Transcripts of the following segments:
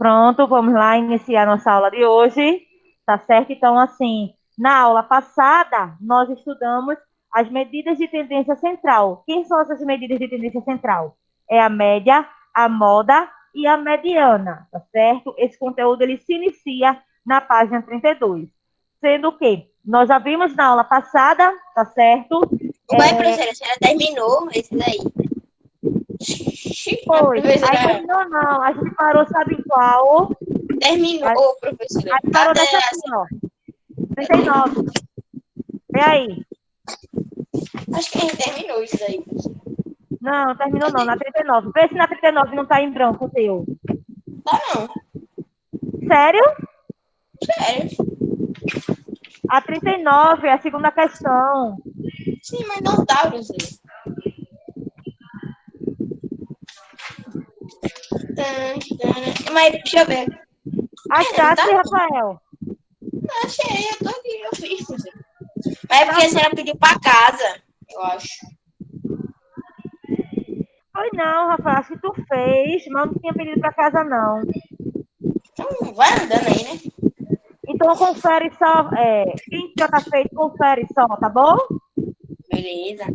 Pronto, vamos lá iniciar nossa aula de hoje, tá certo? Então, assim, na aula passada, nós estudamos as medidas de tendência central. Quem são essas medidas de tendência central? É a média, a moda e a mediana, tá certo? Esse conteúdo, ele se inicia na página 32. Sendo que nós já vimos na aula passada, tá certo? Ué, professora, a senhora terminou esse daí? A Foi. Aí professora terminou, não. A gente parou, sabe em qual? terminou, A professora. gente parou Cadê nessa a aqui, ó. 39. Vê aí. Acho que a gente terminou isso daí, professora. Não, terminou não, Cadê? na 39. Vê se na 39 não tá em branco o teu. Tá não. Sério? Sério. A 39 é a segunda questão. Sim, mas não tá, professora. Mas deixa eu ver. É, não tá? Achaste, Rafael? Não, achei, eu tô aqui, eu fiz, professora. Mas é Tá. porque a senhora pediu pra casa, eu acho. Foi não, Rafael. Acho que tu fez, mas não tinha pedido pra casa, não. Então, vai andando aí, né? Então confere só. Quem já tá feito, confere só, tá bom? Beleza.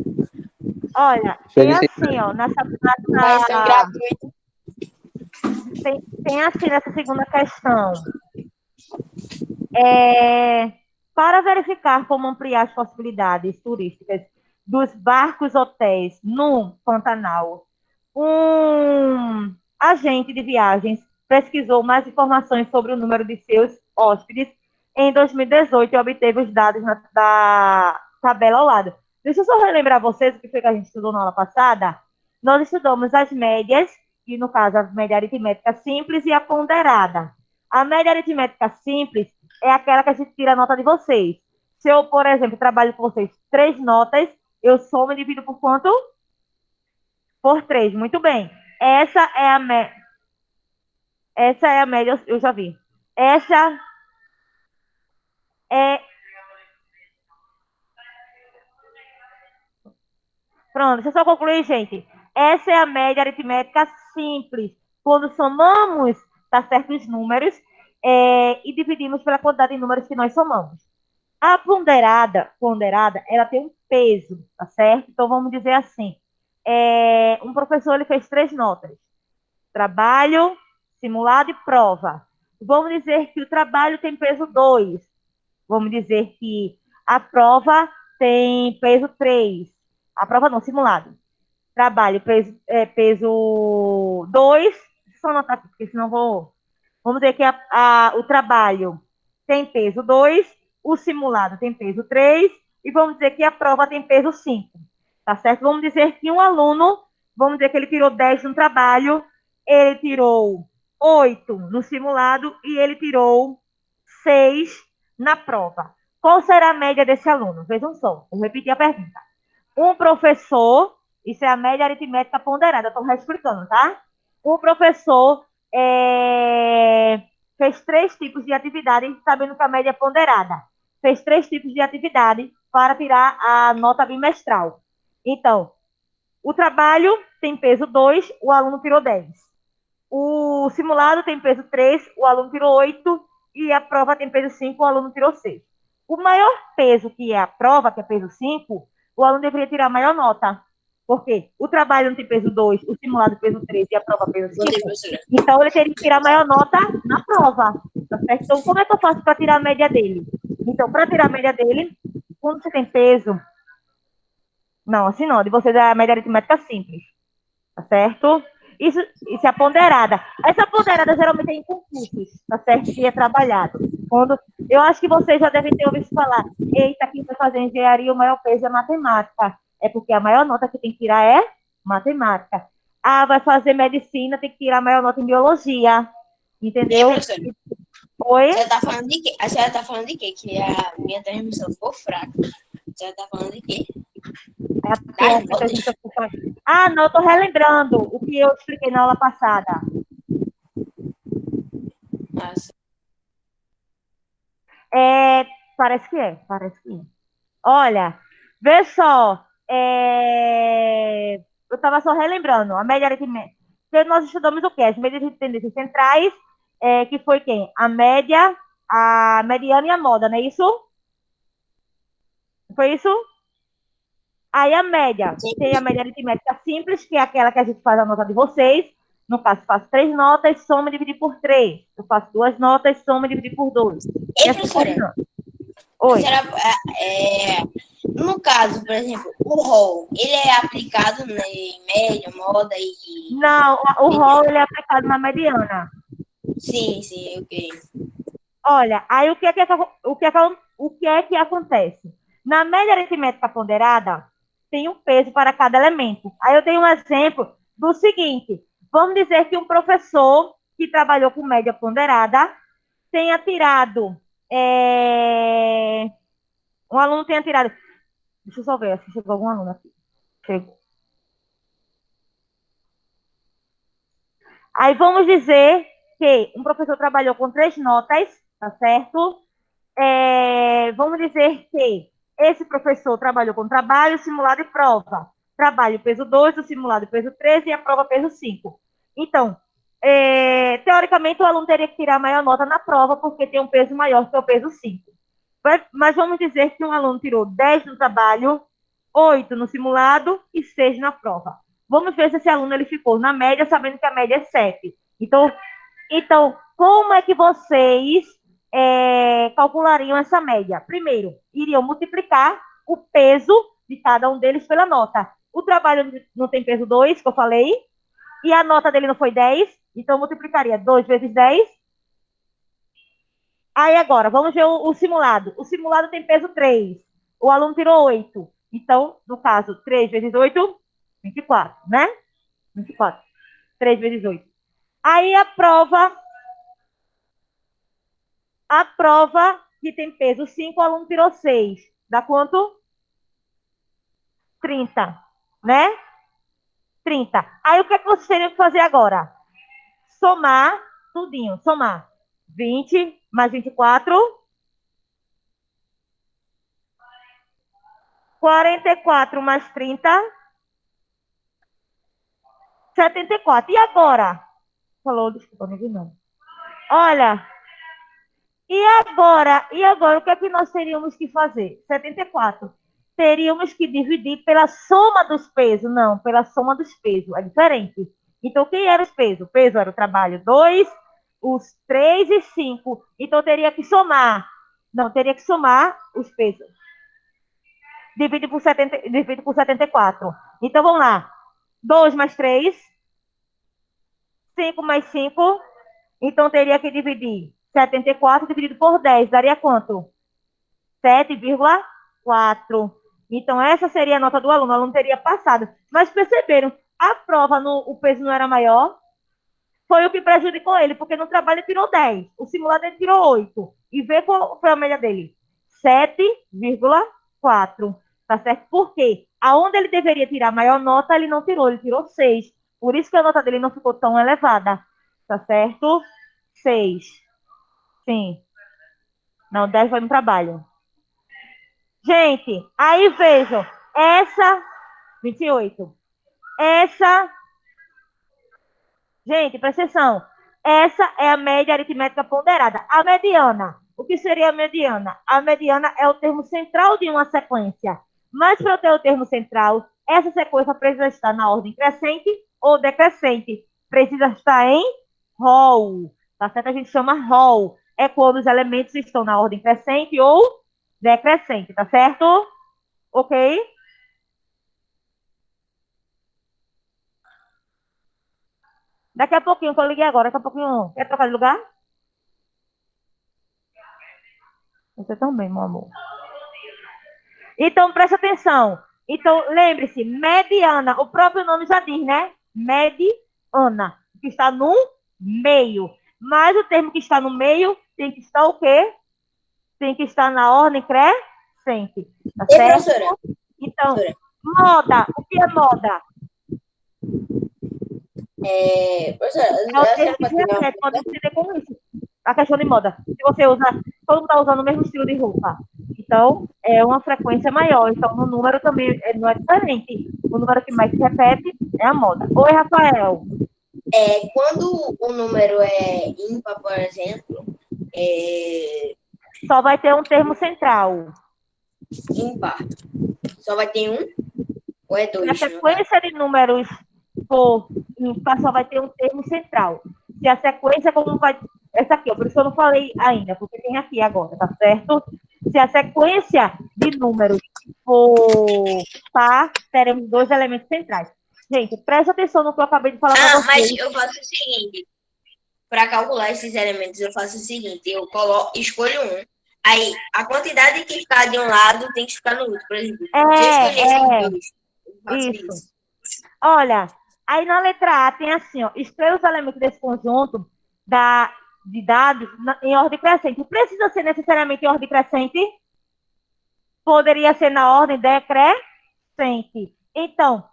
Olha, tem assim, ó, Correção gratuita. tem assim nessa segunda questão. É, para verificar como ampliar as possibilidades turísticas dos barcos hotéis no Pantanal, um agente de viagens pesquisou mais informações sobre o número de seus hóspedes em 2018 e obteve os dados da tabela ao lado. Deixa eu só relembrar vocês o que foi que a gente estudou na aula passada. Nós estudamos as médias, e no caso a média aritmética simples e a ponderada. A média aritmética simples é aquela que a gente tira a nota de vocês. Se eu, por exemplo, trabalho com vocês 3 notas, eu somo e divido por quanto? Por 3. Muito bem. Essa é a, me... Essa é a média, eu já vi. Essa é. Pronto, deixa eu só concluir, gente. Essa é a média aritmética simples. Quando somamos, tá certo, os números e dividimos pela quantidade de números que nós somamos. A ponderada, ela tem um peso, tá certo? Então vamos dizer assim: um professor ele fez 3 notas: trabalho, simulado e prova. Vamos dizer que o trabalho tem peso 2. Vamos dizer que a prova tem peso 3. A prova não, simulado. Trabalho, peso 2. Só anotar aqui, porque senão vou. Vamos dizer que o trabalho tem peso 2, o simulado tem peso 3, e vamos dizer que a prova tem peso 5. Tá certo? Vamos dizer que um aluno, vamos dizer que ele tirou 10 no trabalho, ele tirou 8 no simulado e ele tirou 6 na prova. Qual será a média desse aluno? Vejam só, vou repetir a pergunta. Um professor, isso é a média aritmética ponderada, estou reexplicando, tá? Um professor fez 3 tipos de atividade, sabendo que a média é ponderada. Fez 3 tipos de atividade para tirar a nota bimestral. Então, o trabalho tem peso 2, o aluno tirou 10. O simulado tem peso 3, o aluno tirou 8. E a prova tem peso 5, o aluno tirou 6. O maior peso que é a prova, que é peso 5, o aluno deveria tirar a maior nota. Por quê? O trabalho não tem peso 2, o simulado peso 3 e a prova peso Bom dia, 5. professora. Então, ele teria que tirar a maior nota na prova. Tá certo? Então, como é que eu faço para tirar a média dele? Então, para tirar a média dele, quando você tem peso, não, assim não, de vocês é a média aritmética simples. Tá certo? Isso é a ponderada. Essa ponderada geralmente é em concursos, tá certo? Que é trabalhado. Quando, eu acho que vocês já devem ter ouvido falar, eita, quem vai fazer engenharia, o maior peso é matemática. É porque a maior nota que tem que tirar é matemática. Ah, vai fazer medicina, tem que tirar a maior nota em biologia. E aí, Entendeu? professora? Oi? A senhora tá falando de quê? A senhora tá falando de quê? Que a minha transmissão ficou fraca. A senhora tá falando de quê? É porque Das a notas? gente... Ah, não, estou relembrando o que eu expliquei na aula passada. Nossa. É, parece que é. Olha, vê só, eu estava só relembrando, a média aritmética. Porque nós estudamos o quê? As medidas de tendências centrais que foi quem? A média, a mediana e a moda, não é isso? Foi isso? Aí a média, Sim. tem a média aritmética simples, que é aquela que a gente faz a nota de vocês. No caso, faço 3 notas, soma e dividir por 3. Eu faço 2 notas, soma e dividir por 2. E E assim por professora, diante. a Oi. senhora, no caso, por exemplo, o rol, ele é aplicado em média, moda e Não, o rol mediana? ele é aplicado na mediana. Sim, sim, ok. Olha, aí o que é que acontece? Na média aritmética ponderada, tem um peso para cada elemento. Aí eu tenho um exemplo do seguinte: vamos dizer que um professor que trabalhou com média ponderada tenha tirado. Um aluno tenha tirado. Deixa eu só ver se chegou algum aluno aqui. Chegou. Aí vamos dizer que um professor trabalhou com 3 notas, tá certo? Vamos dizer que esse professor trabalhou com trabalho, simulado e prova. Trabalho peso 2, o simulado peso 3 e a prova peso 5. Então, teoricamente, o aluno teria que tirar a maior nota na prova, porque tem um peso maior que o peso 5. Mas vamos dizer que um aluno tirou 10 no trabalho, 8 no simulado e 6 na prova. Vamos ver se esse aluno ele ficou na média, sabendo que a média é 7. Então, como é que vocês calculariam essa média? Primeiro, iriam multiplicar o peso de cada um deles pela nota. O trabalho não tem peso 2, que eu falei, e a nota dele não foi 10, então multiplicaria 2 vezes 10. Aí agora, vamos ver o simulado. O simulado tem peso 3. O aluno tirou 8. Então, no caso, 3 vezes 8, 24, né? 24. 3 vezes 8. Aí a prova que tem peso 5, o aluno tirou 6. Dá quanto? 30, né? 30. Aí o que é que vocês teriam que fazer agora? Somar tudinho. Somar 20 mais 24, 44 mais 30, 74. E agora? Falou, desculpa, não vi não. Olha, e agora, o que é que nós teríamos que fazer? 74. Teríamos que dividir pela soma dos pesos. Não, pela soma dos pesos. É diferente. Então, quem era os pesos? O peso era o trabalho 2, os 3 e 5. Então, teria que somar. Não, teria que somar os pesos. Divide por 74. Então, vamos lá. 2 mais 3, 5 mais 5. Então, teria que dividir 74 dividido por 10. Daria quanto? 7,4. Então, essa seria a nota do aluno. O aluno teria passado. Mas perceberam, a prova, o peso não era maior. Foi o que prejudicou ele, porque no trabalho ele tirou 10. O simulado ele tirou 8. E vê qual foi a média dele. 7,4. Tá certo? Por quê? Aonde ele deveria tirar a maior nota, ele não tirou. Ele tirou 6. Por isso que a nota dele não ficou tão elevada. Tá certo? 6. Sim. Não, 10 foi no trabalho. Gente, aí vejam, essa 28. Essa, gente, presta atenção. Essa é a média aritmética ponderada. A mediana. O que seria a mediana? A mediana é o termo central de uma sequência. Mas para eu ter o termo central, essa sequência precisa estar na ordem crescente ou decrescente. Precisa estar em rol. Tá certo? A gente chama rol. É quando os elementos estão na ordem crescente ou decrescente, tá certo? Ok? Daqui a pouquinho, que eu liguei agora, daqui a pouquinho. Quer trocar de lugar? Você também, meu amor. Então, presta atenção. Então, lembre-se, mediana, o próprio nome já diz, né? Mediana, que está no meio. Mas o termo que está no meio tem que estar o quê? Tem que estar na ordem crescente. Tá E certo? professora? Então, Professora, moda. O que é moda? professora, É o a termo senhora que pode se pegar repete, pode entender como isso. A questão de moda. Se você usa, todo mundo está usando o mesmo estilo de roupa. Então, é uma frequência maior. Então, no número também não é diferente. O número que mais se repete é a moda. Oi, Rafael. Quando o número é ímpar, por exemplo, Só vai ter um termo central. ímpar, só vai ter um ou é Se a dois, no caso? sequência de números for ímpar, só vai ter um termo central. Se a sequência, como vai. Essa aqui, ó, por isso que eu não falei ainda, porque tem aqui agora, tá certo? Se a sequência de números for par, teremos dois elementos centrais. Gente, presta atenção no que eu acabei de falar para Mas vocês. eu faço o seguinte, para calcular esses elementos, eu faço o seguinte, escolho um, aí a quantidade que ficar de um lado tem que ficar no outro, por exemplo. Se eu escolher esses dois, eu faço Isso. isso. Olha, aí na letra A tem assim, ó, escreva os elementos desse conjunto de dados em ordem crescente. Precisa ser necessariamente em ordem crescente? Poderia ser na ordem decrescente. Então,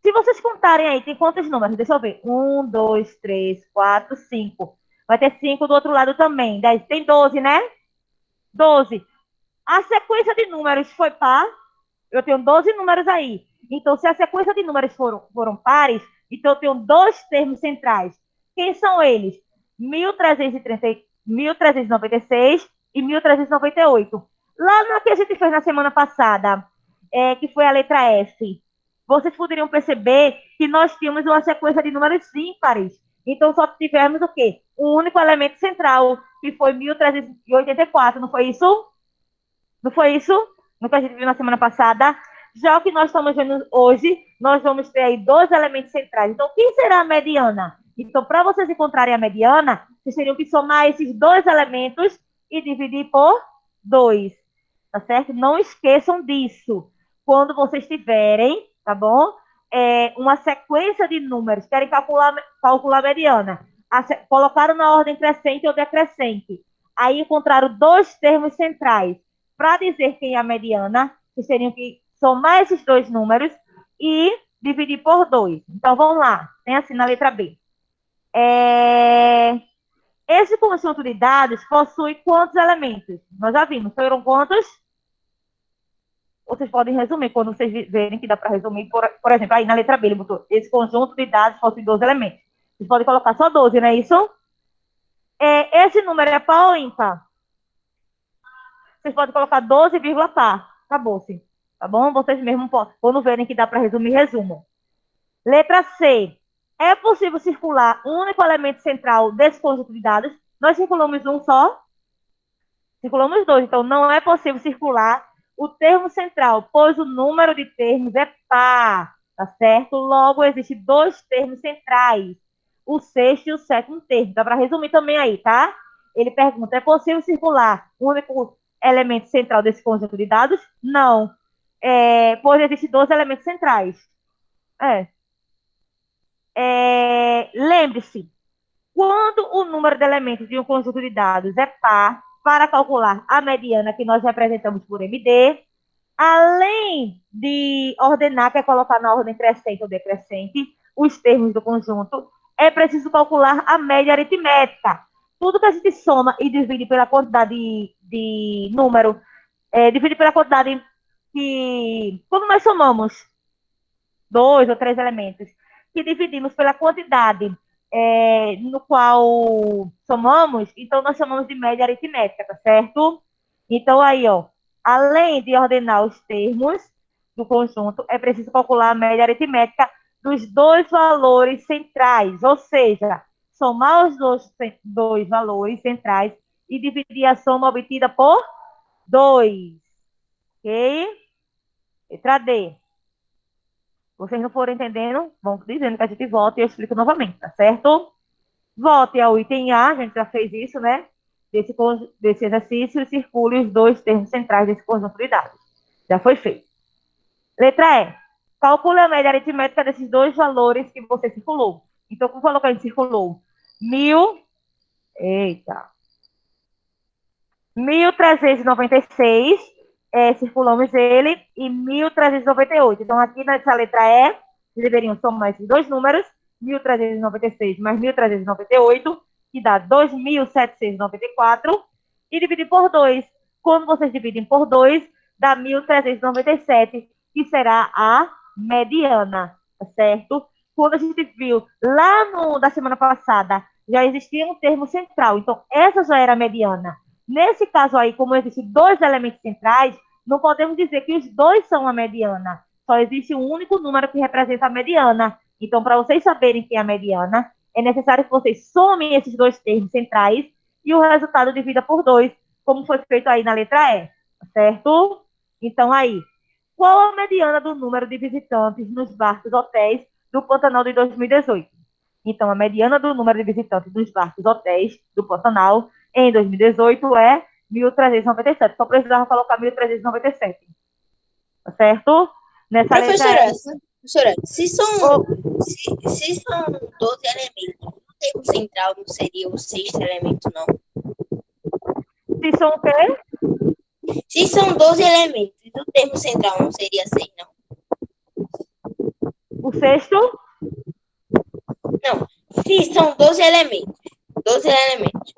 se vocês contarem aí, tem quantos números? Deixa eu ver. 1, 2, 3, 4, 5. Vai ter 5 do outro lado também. 10. Tem 12, né? 12. A sequência de números foi par. Eu tenho 12 números aí. Então, se a sequência de números foram pares, então eu tenho dois termos centrais. Quem são eles? 1396 e 1398. Lá no que a gente fez na semana passada, que foi a letra F, vocês poderiam perceber que nós tínhamos uma sequência de números ímpares. Então, só tivemos o quê? Um único elemento central, que foi 1384, não foi isso? Não foi isso? No que a gente viu na semana passada? Já o que nós estamos vendo hoje, nós vamos ter aí dois elementos centrais. Então, quem será a mediana? Então, para vocês encontrarem a mediana, vocês teriam que somar esses dois elementos e dividir por 2. Tá certo? Não esqueçam disso. Quando vocês tiverem, tá bom? Uma sequência de números, querem calcular a mediana. Colocaram na ordem crescente ou decrescente. Aí encontraram dois termos centrais. Para dizer quem é a mediana, vocês teriam que somar esses dois números e dividir por 2. Então, vamos lá. Tem assim na letra B. Esse conjunto de dados possui quantos elementos? Nós já vimos. Foram quantos? Vocês podem resumir quando vocês verem que dá para resumir. Por exemplo, aí na letra B ele botou esse conjunto de dados possui 12 elementos. Vocês podem colocar só 12, não é isso? Esse número é par ou ímpar? Vocês podem colocar 12, par. Acabou-se. Tá bom? Vocês mesmos, quando verem que dá para resumir, resumam. Letra C. É possível circular um único elemento central desse conjunto de dados? Nós circulamos um só? Circulamos dois. Então, não é possível circular o termo central, pois o número de termos é par. Tá certo? Logo, existem dois termos centrais. O sexto e o sétimo termo. Dá para resumir também aí, tá? Ele pergunta, é possível circular um único elemento central desse conjunto de dados? Não. Pois existem dois elementos centrais. Lembre-se, quando o número de elementos de um conjunto de dados é par, para calcular a mediana que nós representamos por MD, além de ordenar, que é colocar na ordem crescente ou decrescente, os termos do conjunto, é preciso calcular a média aritmética. Tudo que a gente soma e divide pela quantidade de número, divide pela quantidade que. Quando nós somamos dois ou três elementos, que dividimos pela quantidade no qual somamos, então nós chamamos de média aritmética, tá certo? Então aí, ó, além de ordenar os termos do conjunto, é preciso calcular a média aritmética dos dois valores centrais, ou seja, somar os dois valores centrais e dividir a soma obtida por 2, ok? Letra D. Vocês não forem entendendo, vão dizendo que a gente volta e eu explico novamente, tá certo? Volte ao item A, a gente já fez isso, né? Desse exercício e circule os dois termos centrais desse conjunto de dados. Já foi feito. Letra E. Calcule a média aritmética desses dois valores que você circulou. Então, como falou que a gente circulou? 1.396, circulamos ele, e 1.398. Então, aqui nessa letra E, deveriam somar esses dois números, 1.396 mais 1.398, que dá 2.794, e dividir por 2. Quando vocês dividem por 2, dá 1.397, que será a mediana, tá certo? quando a gente viu lá da semana passada, já existia um termo central. Então, essa já era a mediana. Nesse caso aí, como existem dois elementos centrais, não podemos dizer que os dois são a mediana. Só existe um único número que representa a mediana. Então, para vocês saberem que é a mediana, é necessário que vocês somem esses dois termos centrais e o resultado divida por 2, como foi feito aí na letra E, certo? Então, aí, qual a mediana do número de visitantes nos barcos hotéis do Pantanal de 2018? Então, a mediana do número de visitantes nos barcos hotéis do Pantanal em 2018 é 1.397. Só precisava colocar 1.397. Tá certo? Nessa Professora, letra professora, se oh, são 12 elementos, o termo central não seria o sexto elemento, não? se são o quê? Se são 12 elementos, o termo central não seria 6, não? O sexto? Não, se são 12 elementos, 12 elementos.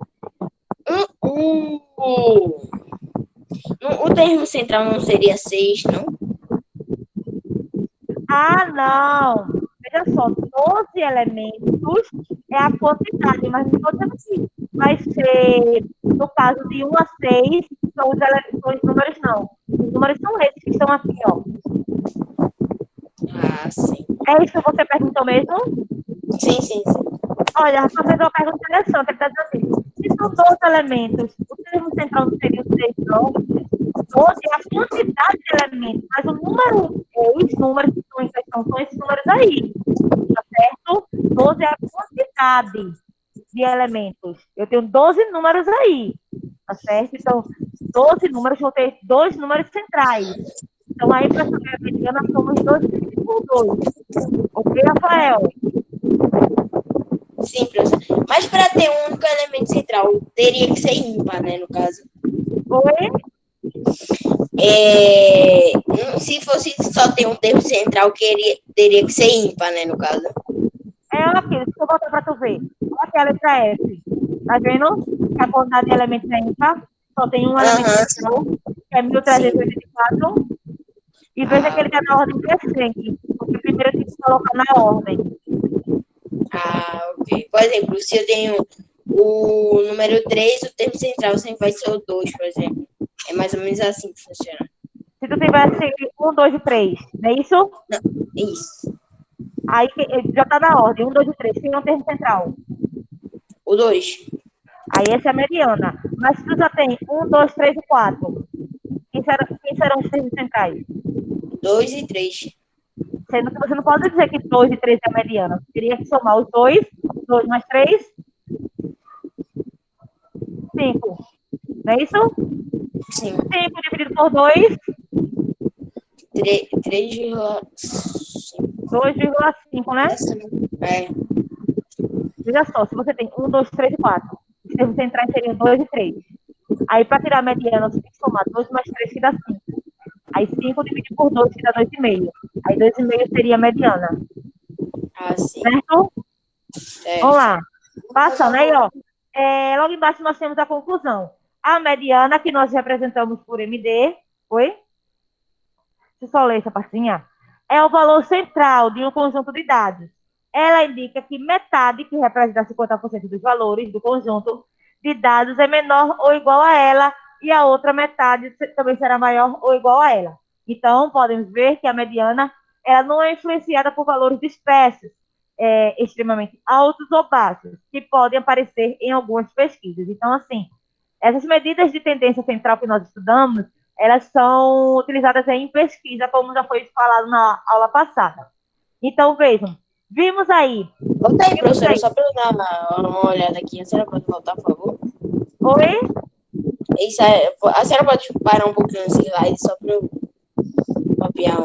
O termo central não seria 6, não? Ah, não. Veja só, 12 elementos é a quantidade, mas não estou dizendo que vai ser, no caso de 1 a 6, são os números, não. Os números são esses que estão aqui, ó. Ah, sim. É isso que você perguntou mesmo? Sim, sim, sim. Olha, você fez uma pergunta interessante. Ele está dizendo assim, se são 12 elementos, o termo central não seria o 6, não? 12 é a quantidade de elementos, mas o número, os números que estão em questão são esses números aí, tá certo? 12 é a quantidade de elementos. Eu tenho 12 números aí, tá certo? Então, 12 números, vou ter dois números centrais. Então, aí, para saber a mediana, somos 12 divididos por 2. Ok, Rafael? Sim, professor. Mas para ter um único elemento central, teria que ser ímpar, né, no caso. Oi? Se fosse só ter um termo central, teria que ser ímpar, né, no caso. É aquilo, deixa eu voltar para tu ver. Olha aqui a letra F. Tá vendo? Que a quantidade de elementos é ímpar. Só tem um elemento central, que é Sim. 1384. E veja que Ah, ele está na ordem crescente, porque primeiro eu tenho que colocar na ordem. ok. Por exemplo, se eu tenho o número 3, o termo central sempre vai ser o 2, por exemplo. É mais ou menos assim que funciona. Se tu tivesse 1, 2 e 3, não é isso? Não, isso. Aí já está na ordem, 1, 2 e 3. Quem é o termo central? O 2. Aí essa é a mediana. Mas se tu já tem 1, 2, 3 e 4, quem serão os termos centrais? 2 e 3. Sendo que você não pode dizer que 2 e 3 é a mediana. Você teria que somar os 2, 2 mais 3, 5. Não é isso? Sim. 5 dividido por 2, 3,5. 2,5, né? É. Veja só, se você tem 1, 2, 3 e 4, os termos centrais seriam 2 e 3. Aí, para tirar a mediana, você tem que somar 2 mais 3, que dá 5. Aí, 5 dividido por 2, que dá 2,5. Aí, 2,5 seria a mediana. Ah, sim. Certo? É. Vamos lá. Passando aí, ó. Logo embaixo nós temos a conclusão. A mediana, que nós representamos por MD, oi? Deixa eu só ler essa partinha. É o valor central de um conjunto de dados. Ela indica que metade, que representa 50% dos valores do conjunto de dados, é menor ou igual a ela, e a outra metade também será maior ou igual a ela. Então, podemos ver que a mediana ela não é influenciada por valores dispersos, extremamente altos ou baixos, que podem aparecer em algumas pesquisas. Então, assim, essas medidas de tendência central que nós estudamos, elas são utilizadas em pesquisa, como já foi falado na aula passada. Então, vejam, vimos aí. Volta aí, professora, só para eu dar uma olhada aqui. A senhora pode voltar, por favor? Oi? Isso a senhora pode parar um pouquinho nesse slide só para eu copiar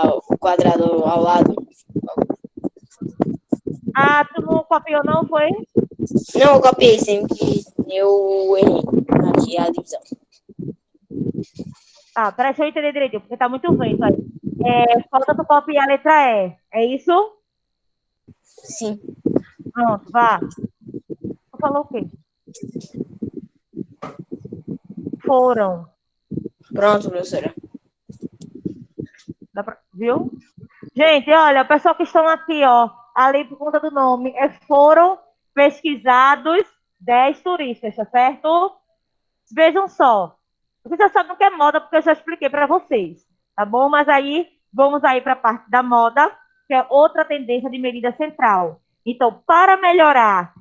o quadrado ao lado? Ah, tu não copiou não, foi? Não, eu copiei sem que eu errei aqui a divisão. Ah, peraí, deixa eu entender direito, porque tá muito vento aí. Falta tu copiar a letra E. É isso? Sim. Pronto, vá. Tu falou o quê? Foram. Pronto, professora. Viu? Gente, olha, o pessoal que estão aqui, ó, ali por conta do nome, foram pesquisados 10 turistas, tá certo? Vejam só. Vocês já sabem o que é moda, porque eu já expliquei para vocês, tá bom? Mas aí, vamos aí para a parte da moda, que é outra tendência de medida central. Então, para melhorar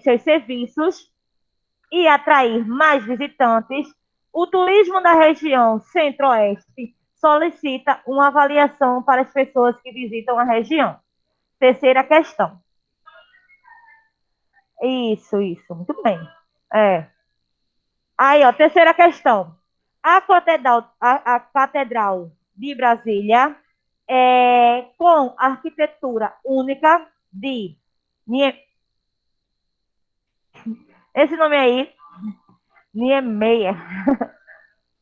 seus serviços e atrair mais visitantes, o turismo da região centro-oeste solicita uma avaliação para as pessoas que visitam a região. Terceira questão. Isso, muito bem. É. Aí, ó, terceira questão. A Catedral de Brasília com arquitetura única de esse nome aí, Niemeyer,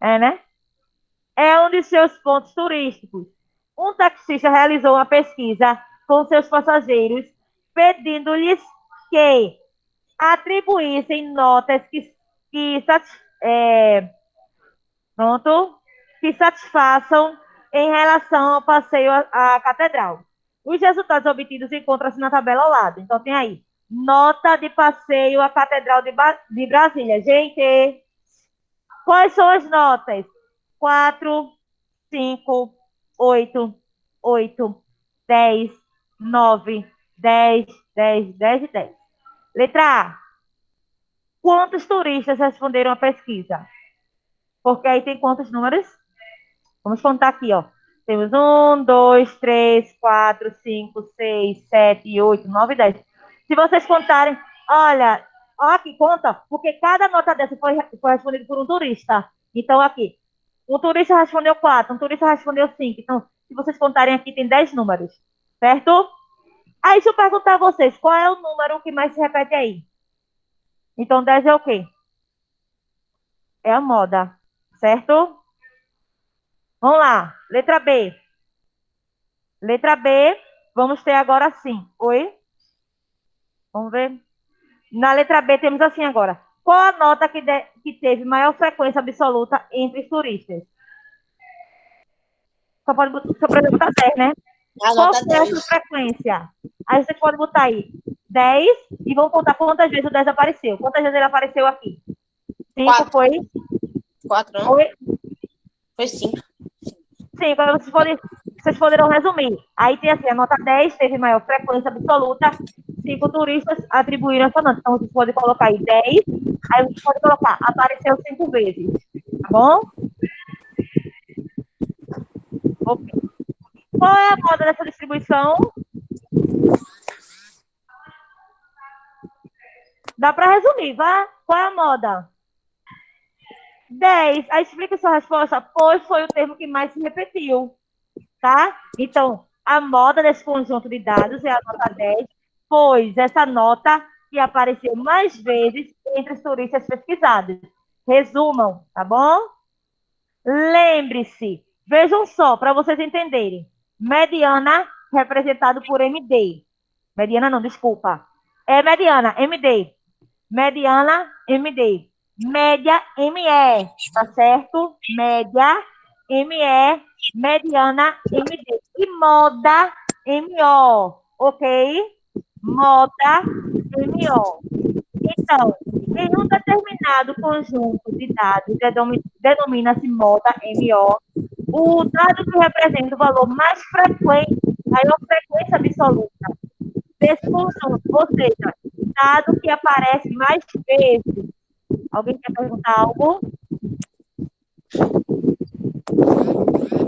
né? É um de seus pontos turísticos. Um taxista realizou uma pesquisa com seus passageiros, pedindo-lhes que atribuíssem notas que, é, pronto, que satisfaçam em relação ao passeio à catedral. Os resultados obtidos encontram-se na tabela ao lado. Então, tem aí, nota de passeio à Catedral de Brasília. Gente, quais são as notas? 4, 5, 8, 8, 10, 9, 10, 10, 10 e 10. Letra A. Quantos turistas responderam à pesquisa? Porque aí tem quantos números? Vamos contar aqui, ó. Temos 1, 2, 3, 4, 5, 6, 7, 8, 9, 10. Se vocês contarem, olha, ó aqui, conta, porque cada nota dessa foi respondida por um turista. Então, aqui, um turista respondeu 4, um turista respondeu 5. Então, se vocês contarem aqui, tem 10 números, certo? Aí, deixa eu perguntar a vocês, qual é o número que mais se repete aí? Então, 10 é o quê? É a moda, certo? Vamos lá, letra B. Letra B, vamos ter agora sim. Oi? Vamos ver. Na letra B temos assim agora. Qual a nota que teve maior frequência absoluta entre os turistas? Só pode botar 10, né? A Qual nota foi essa 10. frequência? Aí você pode botar aí 10 e vamos contar quantas vezes o 10 apareceu. Quantas vezes ele apareceu aqui? 5 foi? 4, não? Oi? Foi 5. 5. Aí vocês poderão resumir. Aí tem assim, a nota 10 teve maior frequência absoluta, 5 turistas atribuíram essa nota. Então, vocês podem colocar aí 10, aí vocês podem colocar, apareceu 5 vezes. Tá bom? Ok. Qual é a moda dessa distribuição? Dá para resumir, vá? Qual é a moda? 10. Aí explica sua resposta. Pois foi o termo que mais se repetiu. Tá? Então, a moda desse conjunto de dados é a nota 10, pois essa nota que apareceu mais vezes entre os turistas pesquisados. Resumam, tá bom? Lembre-se, vejam só, para vocês entenderem. Mediana, representado por MD. Mediana não, desculpa. É mediana, MD. Mediana, MD. Média, ME, tá certo? Média, ME, mediana, MD. E moda, MO, ok? Moda, MO. Então, em um determinado conjunto de dados, denomina-se moda, MO, o dado que representa o valor mais frequente, maior frequência absoluta desse conjunto, ou seja, dado que aparece mais vezes. Alguém quer perguntar algo?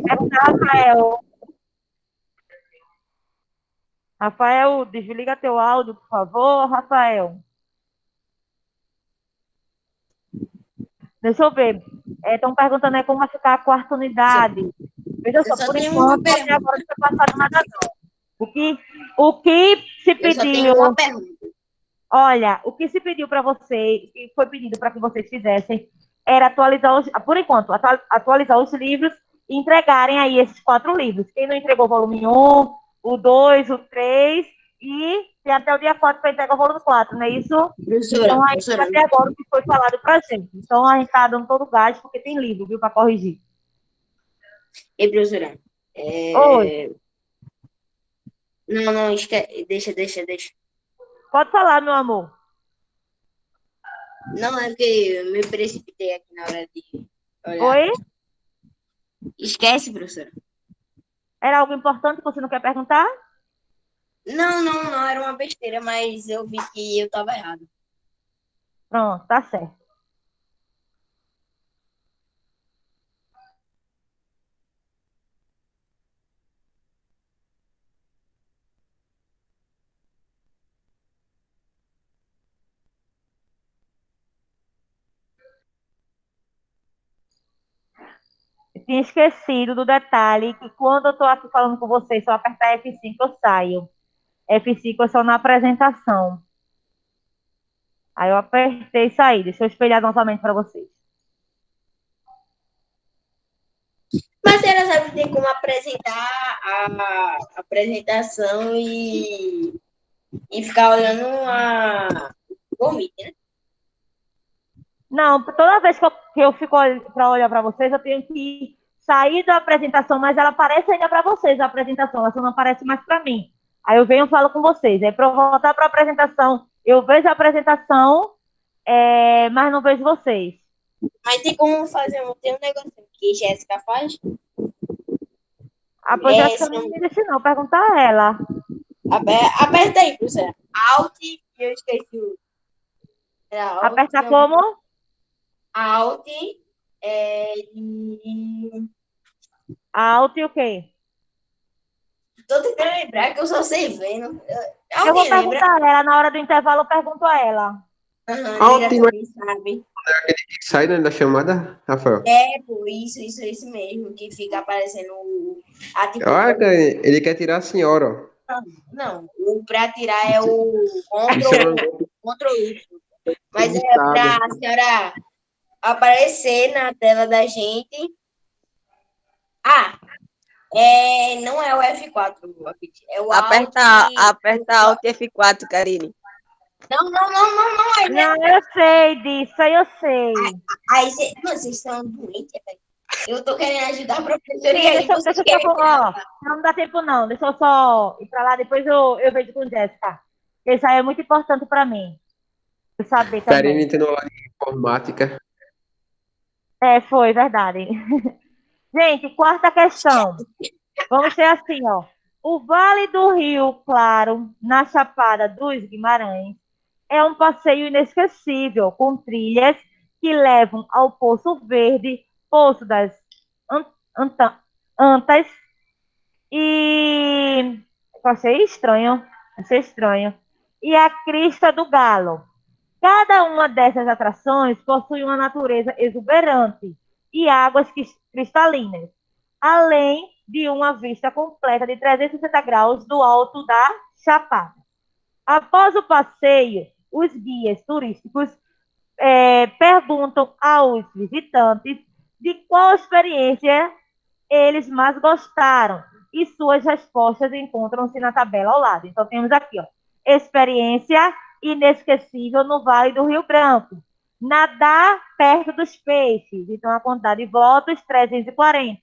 Pergunta, Rafael. Rafael, desliga teu áudio, por favor, Rafael. Deixa eu ver. Estão perguntando aí como vai ficar a quarta unidade. Veja só, por enquanto, até agora não foi passado nada não. O que se pediu... Eu só tenho uma pergunta. Olha, o que se pediu para vocês, que foi pedido para que vocês fizessem, era atualizar, por enquanto, atualizar os livros e entregarem aí esses 4 livros. Quem não entregou o volume 1, o 2, o 3 e tem até o dia 4 para entregar o volume 4, não é isso? Então, aí até agora o que foi falado para a gente. Então, a gente está dando todo o gás porque tem livro, viu, para corrigir. E, professora, Oi, Não, não, deixa. pode falar, meu amor. Não, é porque eu me precipitei aqui na hora de olhar. Oi? Esquece, professora. Era algo importante que você não quer perguntar? Não, era uma besteira, mas eu vi que eu tava errado. Pronto, tá certo. Eu tinha esquecido do detalhe que quando eu tô aqui falando com vocês, se eu apertar F5, eu saio. F5 é só na apresentação. Aí eu apertei e saí. Deixa eu espelhar novamente para vocês. Mas ela sabe que tem como apresentar a apresentação e ficar olhando o meeting, né? Não, toda vez que eu fico para olhar para vocês, eu tenho que sair da apresentação, mas ela aparece ainda para vocês, a apresentação, ela só não aparece mais para mim. Aí eu venho e falo com vocês. Aí para eu voltar para a apresentação, eu vejo a apresentação, mas não vejo vocês. Mas tem como fazer tem um negócio que Jéssica faz. A pois Jéssica não me disse não, perguntar a ela. Aperta aí, professora. Alt, eu esqueci o. Era Alt, Apertar como? Alt, e... Alto e o quê? Tô tentando lembrar que eu só sei vendo. Eu vou Alguém lembra? perguntar a ela, na hora do intervalo eu pergunto a ela. Aham, A Lira última também sabe. que sai, né, da chamada, Rafael. Pô, isso mesmo, que fica aparecendo a tipo. Olha, cara, ele quer tirar a senhora, ó. Não, o pra tirar é o Isso é Ctrl Y. Mas é ditado. pra a senhora aparecer na tela da gente. Ah, não é o F4, é o Aperta Alt F4, Karine. Não, Não, eu sei disso, aí eu sei. Aí vocês estão doentes, velho. Eu tô querendo ajudar a professora e Sim, aí deixa vocês eu querem só, ó, tirar. não dá tempo não, deixa eu só ir pra lá, depois eu vejo com Jéssica. Isso aí é muito importante pra mim, eu saber Karine também. entrou aula de informática. Foi, verdade. Gente, quarta questão. Vamos ter assim, ó. O Vale do Rio Claro, na Chapada dos Guimarães, é um passeio inesquecível, com trilhas que levam ao Poço Verde, Poço das Antas e... Eu achei estranho. E a Crista do Galo. Cada uma dessas atrações possui uma natureza exuberante e águas cristalinas, além de uma vista completa de 360 graus do alto da Chapada. Após o passeio, os guias turísticos perguntam aos visitantes de qual experiência eles mais gostaram e suas respostas encontram-se na tabela ao lado. Então temos aqui, ó, experiência inesquecível no Vale do Rio Branco. Nadar perto dos peixes. Então a quantidade de votos 340.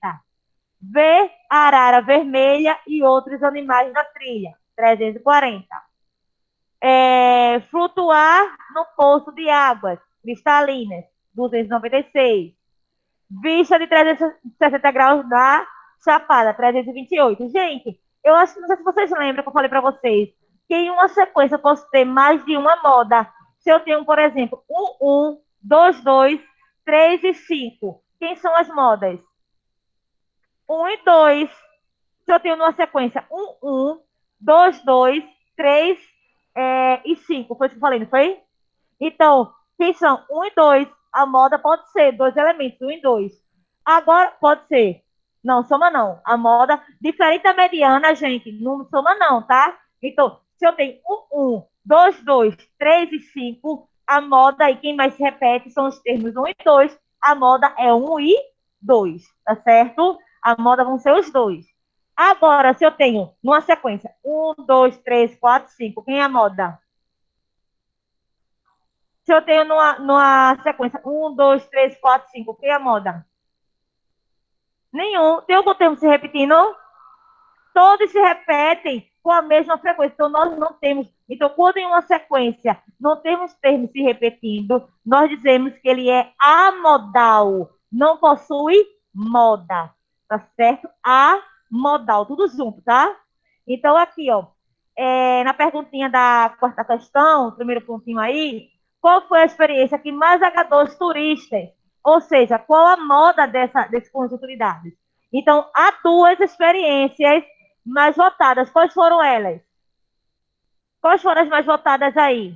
Ver a arara vermelha e outros animais da trilha. 340. Flutuar no poço de águas cristalinas. 296. Vista de 360 graus da Chapada, 328. Gente, eu acho que não sei se vocês lembram que eu falei para vocês que em uma sequência eu posso ter mais de uma moda. Se eu tenho, por exemplo, 2, 2, 3 e 5. Quem são as modas? 1 e 2. Se eu tenho numa sequência 2, 2, 3 e 5. Foi o que eu falei, não foi? Então, quem são 1 e 2? A moda pode ser dois elementos, 1 e 2. Agora, pode ser. Não, soma não. A moda, diferente da mediana, gente, não soma não, tá? Então, se eu tenho 2, 2, 3 e 5, a moda aí, quem mais se repete são os termos 1 e 2. A moda é 1 e 2, tá certo? A moda vão ser os dois. Agora, se eu tenho numa sequência 1, 2, 3, 4, 5, quem é a moda? Se eu tenho numa sequência 1, 2, 3, 4, 5, quem é a moda? Nenhum. Tem algum termo se repetindo? todos se repetem com a mesma frequência. Então, nós não temos. Então, quando em uma sequência não temos termos se repetindo, nós dizemos que ele é amodal, não possui moda, tá certo? Amodal, tudo junto, tá? Então, aqui, ó, na perguntinha da quarta questão, primeiro pontinho aí, qual foi a experiência que mais agradou os turistas? Ou seja, qual a moda desse conjunto de dados? Então, há duas experiências mais votadas. Quais foram elas? Quais foram as mais votadas aí?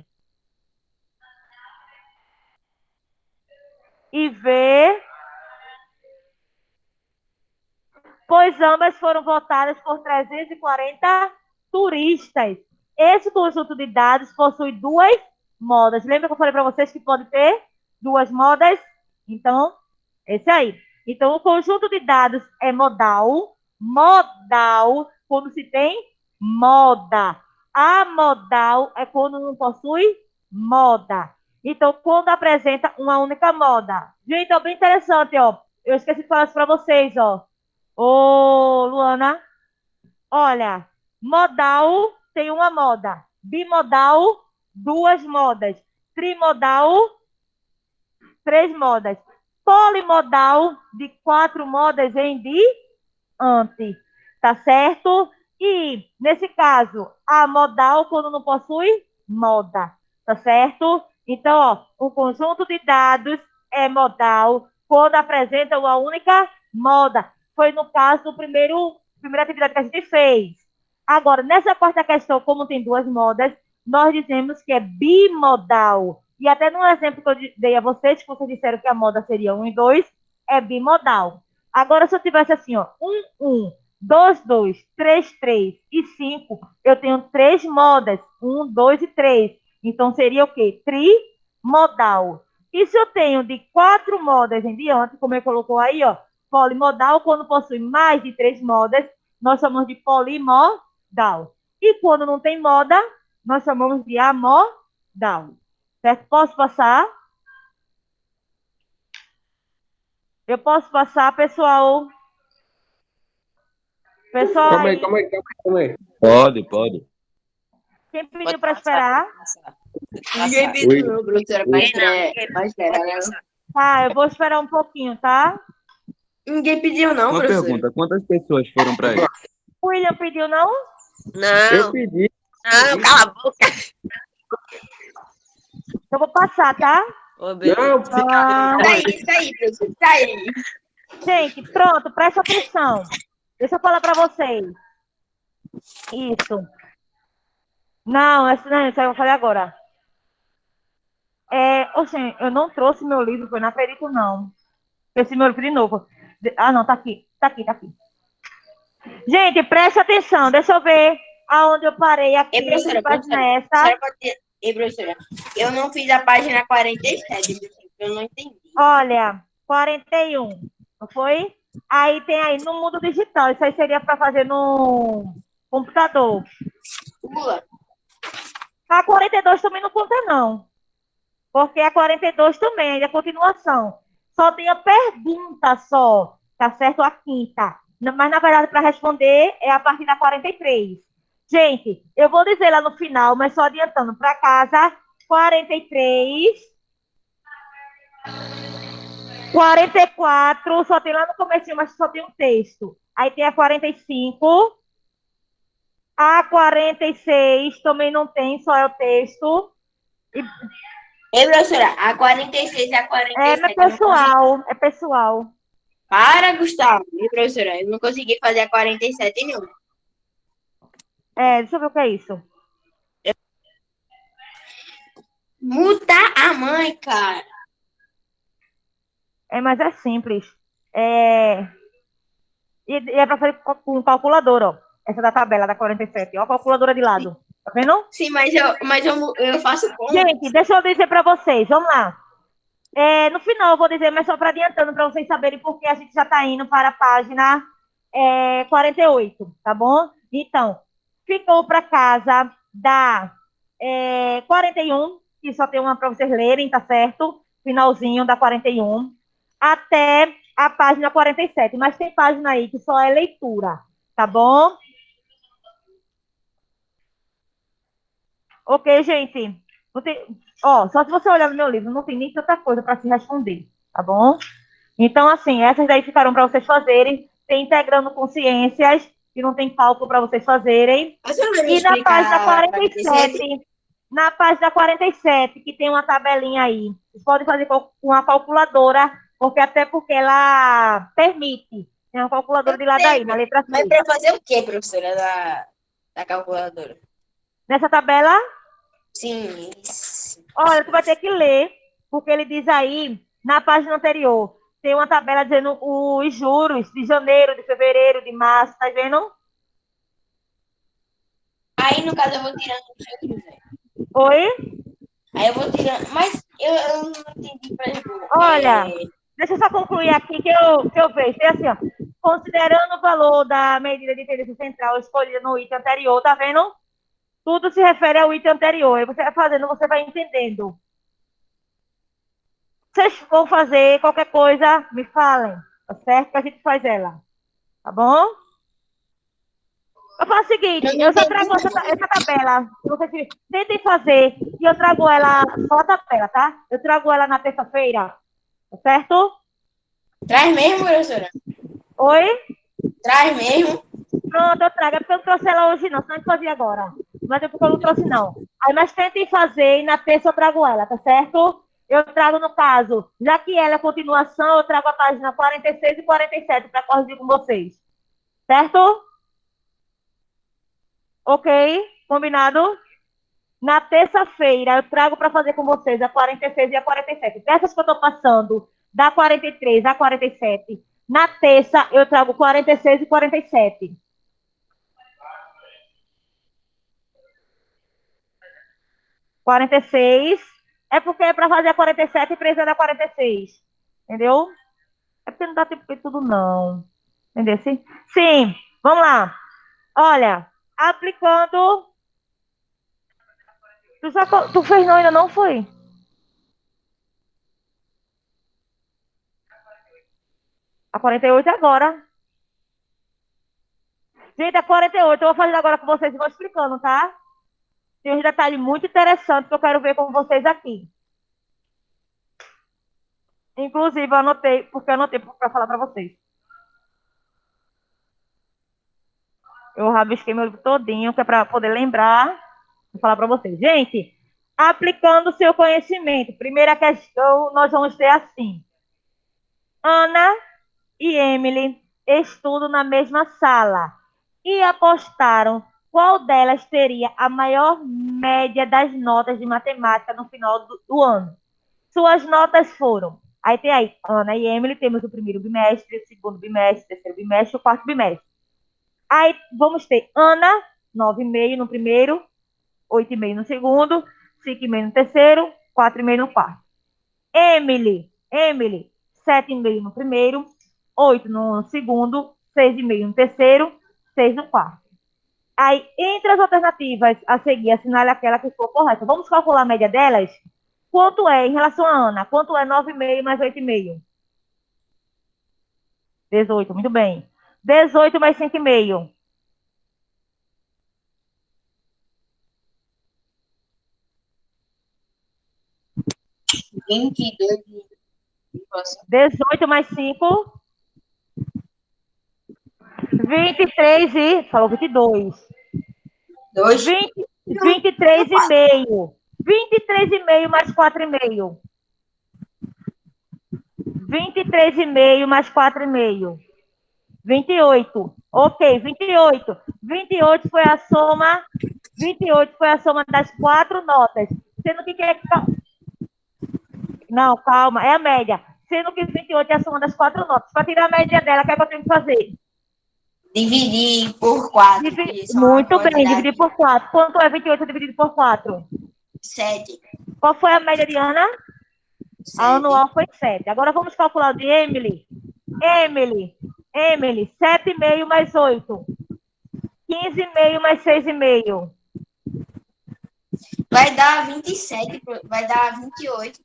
E V. Pois ambas foram votadas por 340 turistas. Esse conjunto de dados possui duas modas. Lembra que eu falei para vocês que pode ter duas modas? Então, esse aí. Então, o conjunto de dados é modal. Modal, quando se tem moda. Amodal é quando não possui moda. Então, quando apresenta uma única moda. Gente, ó, bem interessante, ó. Eu esqueci de falar isso para vocês, ó. Ô, Luana, olha, modal tem uma moda. Bimodal, duas modas. Trimodal, três modas. Polimodal, de quatro modas em diante. Tá certo? E, nesse caso, a modal, quando não possui moda. Tá certo? Então, ó, um conjunto de dados é modal quando apresenta uma única moda. Foi no caso do primeira atividade que a gente fez. Agora, nessa quarta questão, como tem duas modas, nós dizemos que é bimodal. E até no exemplo que eu dei a vocês, que vocês disseram que a moda seria 1 e 2, é bimodal. Agora, se eu tivesse assim, ó, 1, 2, 2, 3, 3 e 5, eu tenho três modas, 1, 2 e 3. Então, seria o quê? Trimodal. E se eu tenho de quatro modas em diante, como ele colocou aí, ó, polimodal, quando possui mais de três modas, nós chamamos de polimodal. E quando não tem moda, nós chamamos de amodal. Certo? Posso passar? Eu posso passar, pessoal? Pessoal, Calma aí. Pode. quem pediu para esperar? Ninguém pediu, não, professora. Tá, eu vou esperar um pouquinho, tá? Ninguém pediu, não, Uma professora. pergunta, quantas pessoas foram para aí? O William pediu, não? Eu Não, pedi. não, cala a boca. Eu vou passar, tá? Ô, beleza. Não, Ah, Isso aí, professora. Isso aí. gente, pronto, presta atenção. Deixa eu falar para vocês. Isso. Não, essa não, isso aí eu falei agora. Oxe, eu não trouxe meu livro, eu não acredito, não. Esse meu livro de novo. Ah, não, tá aqui. Tá aqui. Gente, preste atenção, deixa eu ver aonde eu parei aqui. Ei, professora, professora, eu não fiz a página 47, eu não entendi. Olha, 41, não foi? Aí tem aí no mundo digital, isso aí seria para fazer no computador. Pula. A 42 também não conta, não. Porque a 42 também é a continuação. Só tem a pergunta só, tá certo? A quinta. Mas, na verdade, para responder, é a partir da 43. Gente, eu vou dizer lá no final, mas só adiantando, para casa, 43, 44, só tem lá no comecinho, mas só tem um texto. Aí tem a 45, a 46 também não tem, só é o texto. Ei, professora, a 46 e a 47. É pessoal. Para, Gustavo. Ei, professora, eu não consegui fazer a 47 não. Deixa eu ver o que é isso. Muda a mãe, cara. Mas é simples. E é para fazer com calculadora, ó. Essa da tabela da 47, ó, a calculadora de lado. Tá vendo? Sim, mas eu faço como? Gente, deixa eu dizer para vocês, vamos lá. No final eu vou dizer, mas só para adiantando, para vocês saberem porque a gente já está indo para a página 48, tá bom? Então, ficou para casa da 41, que só tem uma para vocês lerem, tá certo? Finalzinho da 41, até a página 47, mas tem página aí que só é leitura, tá bom? Ok, gente? Não tem... Ó, só se você olhar no meu livro, não tem nem tanta coisa para se responder, tá bom? Então, assim, essas daí ficaram para vocês fazerem. Tem integrando consciências, que não tem cálculo para vocês fazerem. Você não vai me E na página explicar 47? 47, na página 47, que tem uma tabelinha aí. Vocês podem fazer com uma calculadora, até porque ela permite. Tem uma calculadora de lado aí, na letra Mas C. para fazer o quê, professora, da calculadora? Nessa tabela, Sim. olha, tu vai ter que ler, porque ele diz aí, na página anterior, tem uma tabela dizendo os juros de janeiro, de fevereiro, de março, tá vendo? Aí, no caso, eu vou tirando os juros, né? Oi? Aí eu vou tirando. Mas eu não entendi, por exemplo. Olha, deixa eu só concluir aqui que eu vejo. É assim, ó, considerando o valor da medida de interesse central escolhida no item anterior, tá vendo? Tudo se refere ao item anterior. Aí você vai fazendo, você vai entendendo. Vocês vão fazer qualquer coisa, me falem, tá certo? Que a gente faz ela, tá bom? Eu faço o seguinte, Eu não eu já entendi, trago não. essa tabela. Se vocês tentem fazer, e eu trago ela, só a tabela, tá? Eu trago ela na terça-feira, tá certo? Traz mesmo, professora? Oi? Traz mesmo? Pronto, eu trago. É porque eu não trouxe ela hoje, não. Senão eu fazia agora. Mas é porque eu não trouxe, não. Aí, mas tentem fazer e na terça eu trago ela, tá certo? Eu trago, no caso, já que ela é continuação, eu trago a página 46 e 47 para corrigir com vocês. Certo? Ok? Combinado? Na terça-feira, eu trago para fazer com vocês a 46 e a 47. Dessas que eu estou passando, da 43 a 47. Na terça, eu trago 46 e 47. 46. É porque é para fazer a 47 e precisa da 46. Entendeu? É porque não dá tempo de tudo, não. Entendeu? Sim? Sim. Vamos lá. Olha, aplicando. Tu fez não, ainda não foi? A 48 é agora. Gente, a 48 eu vou fazer agora com vocês e vou explicando, tá? Tem uns detalhes muito interessantes que eu quero ver com vocês aqui. Inclusive, eu anotei, porque eu anotei para falar para vocês. Eu rabisquei meu livro todinho, que é para poder lembrar. Vou falar para vocês. Gente, aplicando o seu conhecimento. Primeira questão, nós vamos ter assim. Ana e Emily estudam na mesma sala e apostaram qual delas teria a maior média das notas de matemática no final do ano. Suas notas foram. Aí tem aí, Ana e Emily, temos o primeiro bimestre, o segundo bimestre, o terceiro bimestre, o quarto bimestre. Aí vamos ter Ana, 9,5 no primeiro, 8,5 no segundo, 5,5 no terceiro, 4,5 no quarto. Emily, 7,5 no primeiro, 8 no segundo, 6,5 no terceiro, 6 no quarto. Aí, entre as alternativas a seguir, assinale aquela que for correta. Vamos calcular a média delas? Quanto é, em relação a Ana, quanto é 9,5 mais 8,5? 18, muito bem. 18 mais 5,5. 22. 18 mais 5, 23 e... Falou 22. 2. 23,5. 23,5 mais 4,5. 23,5 mais 4,5. 28. Ok, 28. 28 foi a soma. 28 foi a soma das 4 notas. Sendo que é. Não, calma, é a média. Sendo que 28 é a soma das 4 notas. Para tirar a média dela, o que é que eu tenho que fazer? Dividir por 4. Muito bem, dividir por 4. Quanto é 28 dividido por 4? 7. Qual foi a média de Ana? 7. A anual foi 7. Agora vamos calcular de Emily. Emily, 7,5 mais 8. 15,5 mais 6,5. Vai dar 27. Vai dar 28.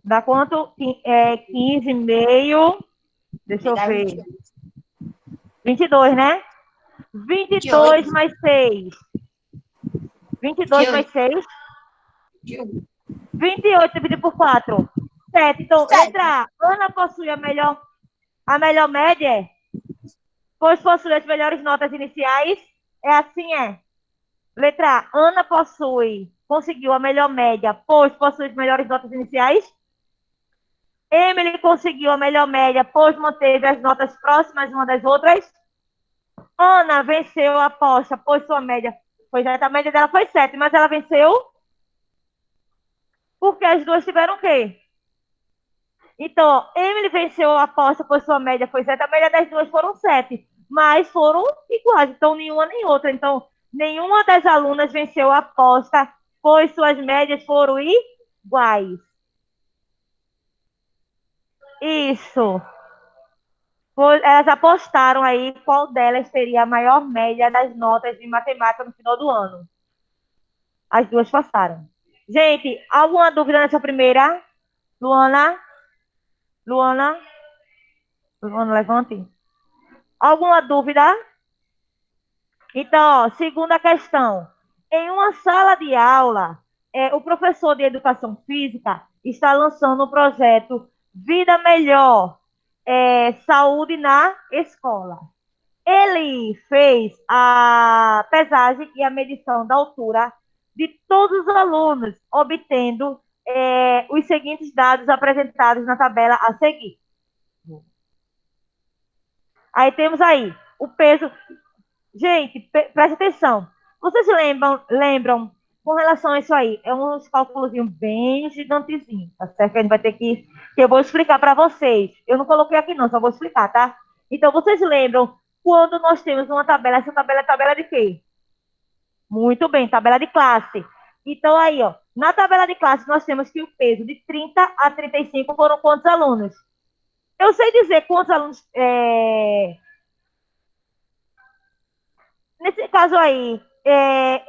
Dá quanto? 15,5. Deixa eu Vai dar ver. 28. 22, né? 22 mais 6. 22 mais 6. 28 dividido por 4. 7. Então, letra A. Ana possui a melhor média? Pois possui as melhores notas iniciais? É assim, é. Letra A. Ana conseguiu a melhor média, pois possui as melhores notas iniciais? Emily conseguiu a melhor média, pois manteve as notas próximas uma das outras? Ana venceu a aposta, pois sua média, a média dela foi 7, mas ela venceu porque as duas tiveram o quê? Então, Emily venceu a aposta, pois sua média foi 7, a média das duas foram 7, mas foram iguais, então nenhuma nem outra. Então, nenhuma das alunas venceu a aposta, pois suas médias foram iguais. Isso. Elas apostaram aí qual delas teria a maior média das notas de matemática no final do ano. As duas passaram. Gente, alguma dúvida nessa primeira? Luana, levante. Alguma dúvida? Então, ó, segunda questão. Em uma sala de aula, o professor de educação física está lançando o projeto Vida Melhor, Saúde na Escola. Ele fez a pesagem e a medição da altura de todos os alunos, obtendo os seguintes dados apresentados na tabela a seguir. Aí temos aí o peso. Gente, preste atenção. Vocês lembram com relação a isso aí? É uns cálculos bem gigantezinhos, tá certo? Que a gente vai ter que eu vou explicar para vocês. Eu não coloquei aqui não, só vou explicar, tá? Então, vocês lembram quando nós temos uma tabela? Essa tabela é tabela de quê? Muito bem, tabela de classe. Então, aí, ó, na tabela de classe, nós temos que o peso de 30 a 35 foram quantos alunos? Eu sei dizer quantos alunos... Nesse caso aí,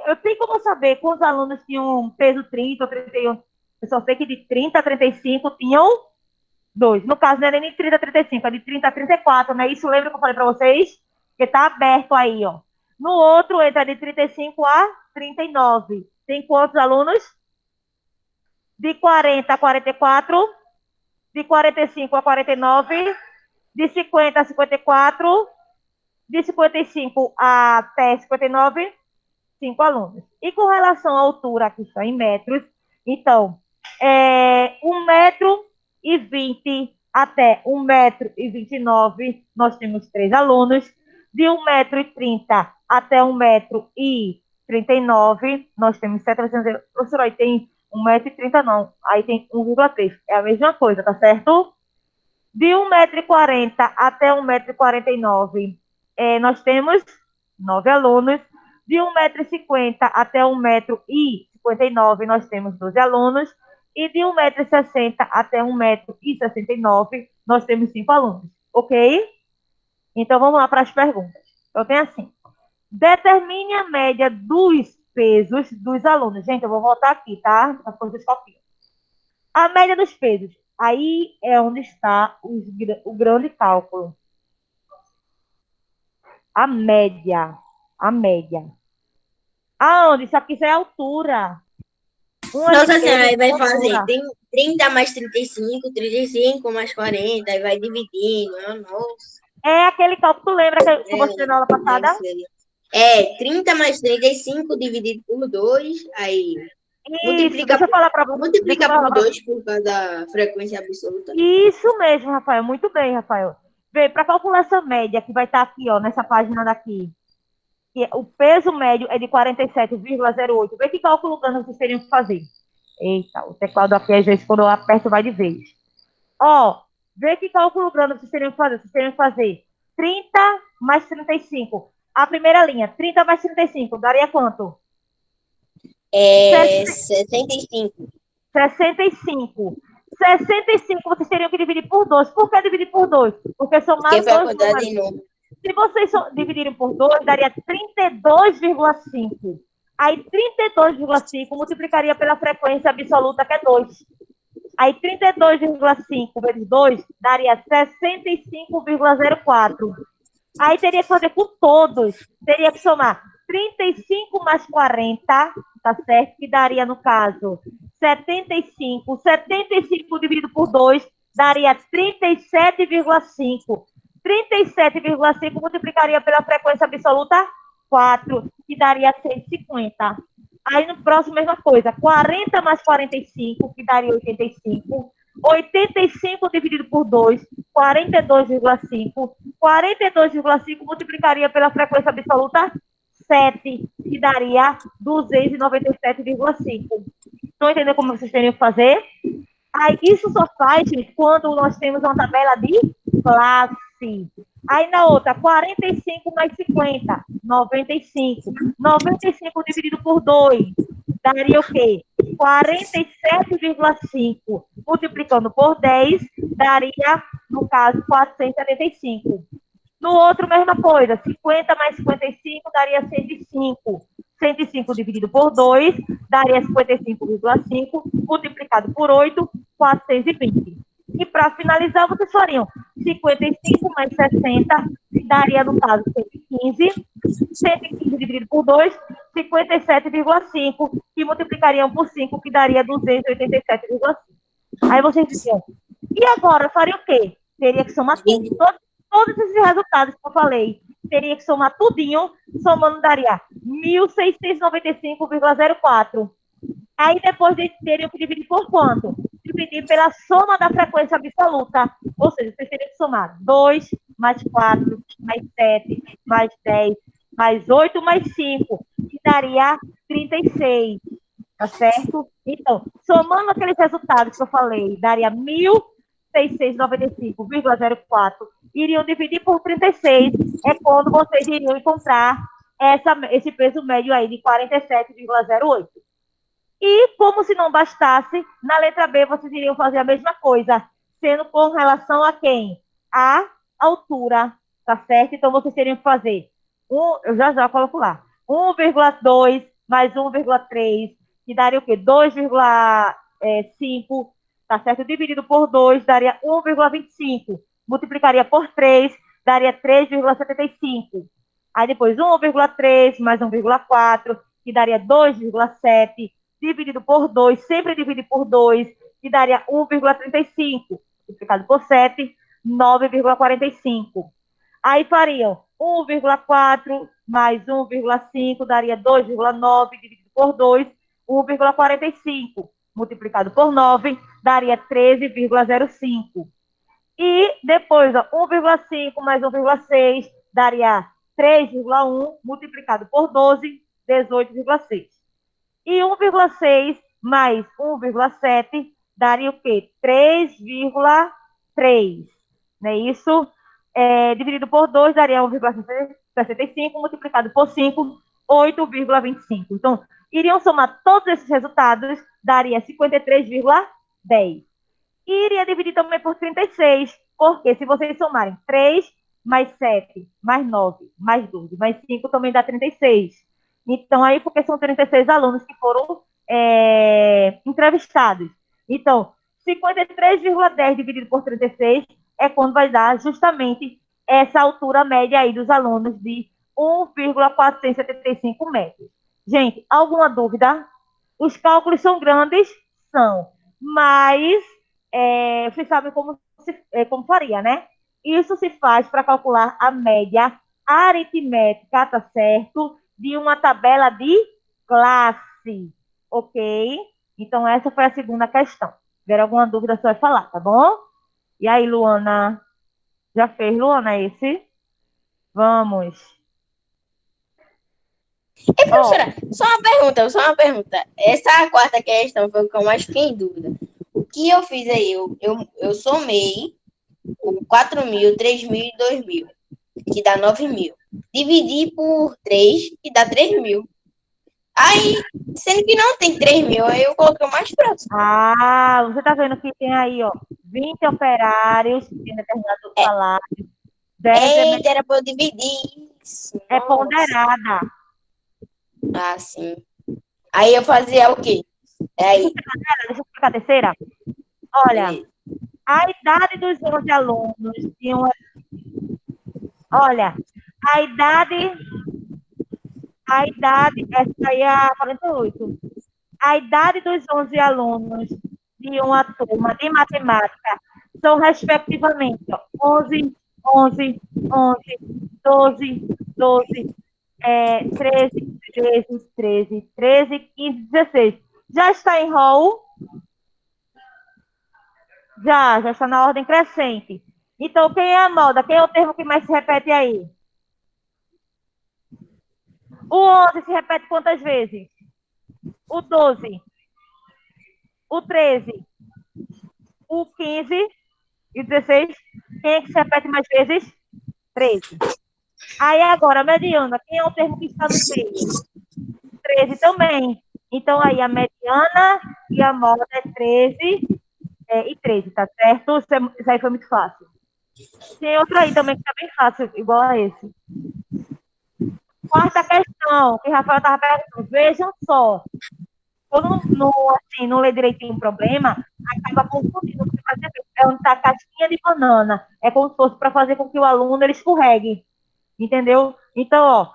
eu tenho como saber quantos alunos tinham peso 30 ou 31. Eu só sei que de 30 a 35 tinham 2. No caso, não é nem de 30 a 35, é de 30 a 34, né? Isso lembra que eu falei para vocês? Que tá aberto aí, ó. No outro, entra de 35 a 39. Tem quantos alunos? De 40 a 44, de 45 a 49, de 50 a 54, de 55 até 59, 5 alunos. E com relação à altura, aqui está em metros, então, 1,20 m até 1,29 m, nós temos 3 alunos. De 1,30 m até 1,39 m, nós temos 7. Professor, aí tem 1,30 m não, aí tem 1,3 m. É a mesma coisa, tá certo? De 1,40 m até 1,49 m, nós temos 9 alunos. De 1,50 m até 1,59 m, nós temos 12 alunos. E de 1,60 m até 1,69 m, nós temos 5 alunos. Ok? Então, vamos lá para as perguntas. Eu tenho assim. Determine a média dos pesos dos alunos. Gente, eu vou voltar aqui, tá? Para vocês copiam. A média dos pesos. Aí é onde está o grande cálculo. A média. Aonde? Isso aqui já é altura. Nossa senhora, aí vai fazer 30 mais 35, 35 mais 40, aí vai dividindo. Nossa. É aquele cálculo, tu lembra que eu mostrei na aula passada? 30 mais 35 dividido por 2, aí multiplica por 2 por causa da frequência absoluta. Isso mesmo, Rafael, muito bem, Rafael. Vê, para calcular essa média, que vai estar aqui, ó, nessa página daqui, que o peso médio é de 47,08. Vê que cálculo grande vocês teriam que fazer. Eita, o teclado aqui, às vezes, quando eu aperto, vai de vez. Ó, vê que cálculo grande vocês teriam que fazer. Vocês teriam que fazer 30 mais 35. A primeira linha, 30 mais 35, daria quanto? 65. 65. 65 vocês teriam que dividir por 2. Por que dividir por 2? Porque somaram dois números. Se vocês dividirem por 2, daria 32,5. Aí 32,5 multiplicaria pela frequência absoluta, que é 2. Aí 32,5 vezes 2 daria 65,04. Aí teria que fazer com todos. Teria que somar 35 mais 40, tá certo? Que daria, no caso, 75. 75 dividido por 2 daria 37,5. 37,5 multiplicaria pela frequência absoluta 4, que daria 150. Aí no próximo, mesma coisa. 40 mais 45, que daria 85. 85 dividido por 2, 42,5. 42,5 multiplicaria pela frequência absoluta 7, que daria 297,5. Estão entendendo como vocês teriam que fazer? Aí, isso só faz, gente, quando nós temos uma tabela de classe. Aí na outra, 45 mais 50, 95. 95 dividido por 2, daria o quê? 47,5. Multiplicando por 10, daria, no caso, 475. No outro, mesma coisa. 50 mais 55 daria 105. 105 dividido por 2 daria 55,5. Multiplicado por 8, 420. E para finalizar, vocês fariam 55 mais 60, daria, no caso, 115. 115 dividido por 2, 57,5. E multiplicariam por 5, que daria 287,5. Aí vocês diziam, e agora, faria o quê? Teria que somar tudo. Todos esses resultados que eu falei, teria que somar tudinho, somando daria 1.695,04. Aí depois teriam que dividir por quanto? Dividir pela soma da frequência absoluta. Ou seja, vocês teriam que somar 2, mais 4, mais 7, mais 10, mais 8, mais 5, que daria 36. Tá certo? Então, somando aqueles resultados que eu falei, daria 1.695,04, iriam dividir por 36, é quando vocês iriam encontrar esse peso médio aí de 47,08. E, como se não bastasse, na letra B vocês iriam fazer a mesma coisa, sendo com relação a quem? A altura, tá certo? Então, vocês teriam que fazer, eu já coloco lá, 1,2 mais 1,3, que daria o quê? 2,5, tá certo? Dividido por 2, daria 1,25. Multiplicaria por 3, daria 3,75. Aí depois 1,3 mais 1,4, que daria 2,7. Dividido por 2, sempre divide por 2, que daria 1,35. Multiplicado por 7, 9,45. Aí fariam 1,4 mais 1,5, daria 2,9, dividido por 2, 1,45. Multiplicado por 9, daria 13,05. E depois, 1,5 mais 1,6 daria 3,1, multiplicado por 12, 18,6. E 1,6 mais 1,7 daria o quê? 3,3. Não é isso? Dividido por 2 daria 1,65, multiplicado por 5, 8,25. Então, iriam somar todos esses resultados, daria 53,10. E iria dividir também por 36, porque se vocês somarem 3 mais 7, mais 9, mais 12, mais 5, também dá 36. Então, aí, porque são 36 alunos que foram entrevistados. Então, 53,10 dividido por 36 é quando vai dar justamente essa altura média aí dos alunos de 1,475 metros. Gente, alguma dúvida? Os cálculos são grandes? São. Mas vocês sabem como faria, né? Isso se faz para calcular a média aritmética, tá certo? De uma tabela de classe, ok? Então, essa foi a segunda questão. Se tiver alguma dúvida, você vai falar, tá bom? E aí, Luana? Já fez, Luana, esse? Vamos. Professora, só uma pergunta. Essa quarta questão foi o que eu mais fiquei em dúvida. O que eu fiz aí? Eu somei o 4.000, 3.000 e 2.000, que dá 9.000. Dividi por 3, que dá 3.000. Aí, sendo que não tem 3.000, aí eu coloquei o mais próximo. Você tá vendo que tem aí, ó, 20 operários, tem determinado salário. 10 era para eu dividir isso. É ponderada. Ah, sim. Aí eu fazia o quê? Aí. Deixa eu explicar a terceira. Olha, a idade dos 11 alunos Olha, a idade, essa aí é a 48. A idade dos 11 alunos de uma turma de matemática são, respectivamente, 11, 11, 11, 12, 12, 13, 13, 13, 13, 15, 16. Já está em rol? Já está na ordem crescente. Então, quem é a moda? Quem é o termo que mais se repete aí? O 11 se repete quantas vezes? O 12, o 13, o 15 e o 16. Quem é que se repete mais vezes? 13. Aí agora, a mediana. Quem é o termo que está no meio? 13 também. Então, aí a mediana e a moda é 13 e 13, tá certo? Isso aí foi muito fácil. Tem outro aí também que tá bem fácil, igual a esse. Quarta questão, que o Rafael estava perguntando. Vejam só. Quando não lê direitinho o problema, acaba confundindo. É onde está a casquinha de banana. É como se fosse para fazer com que o aluno ele escorregue. Entendeu? Então,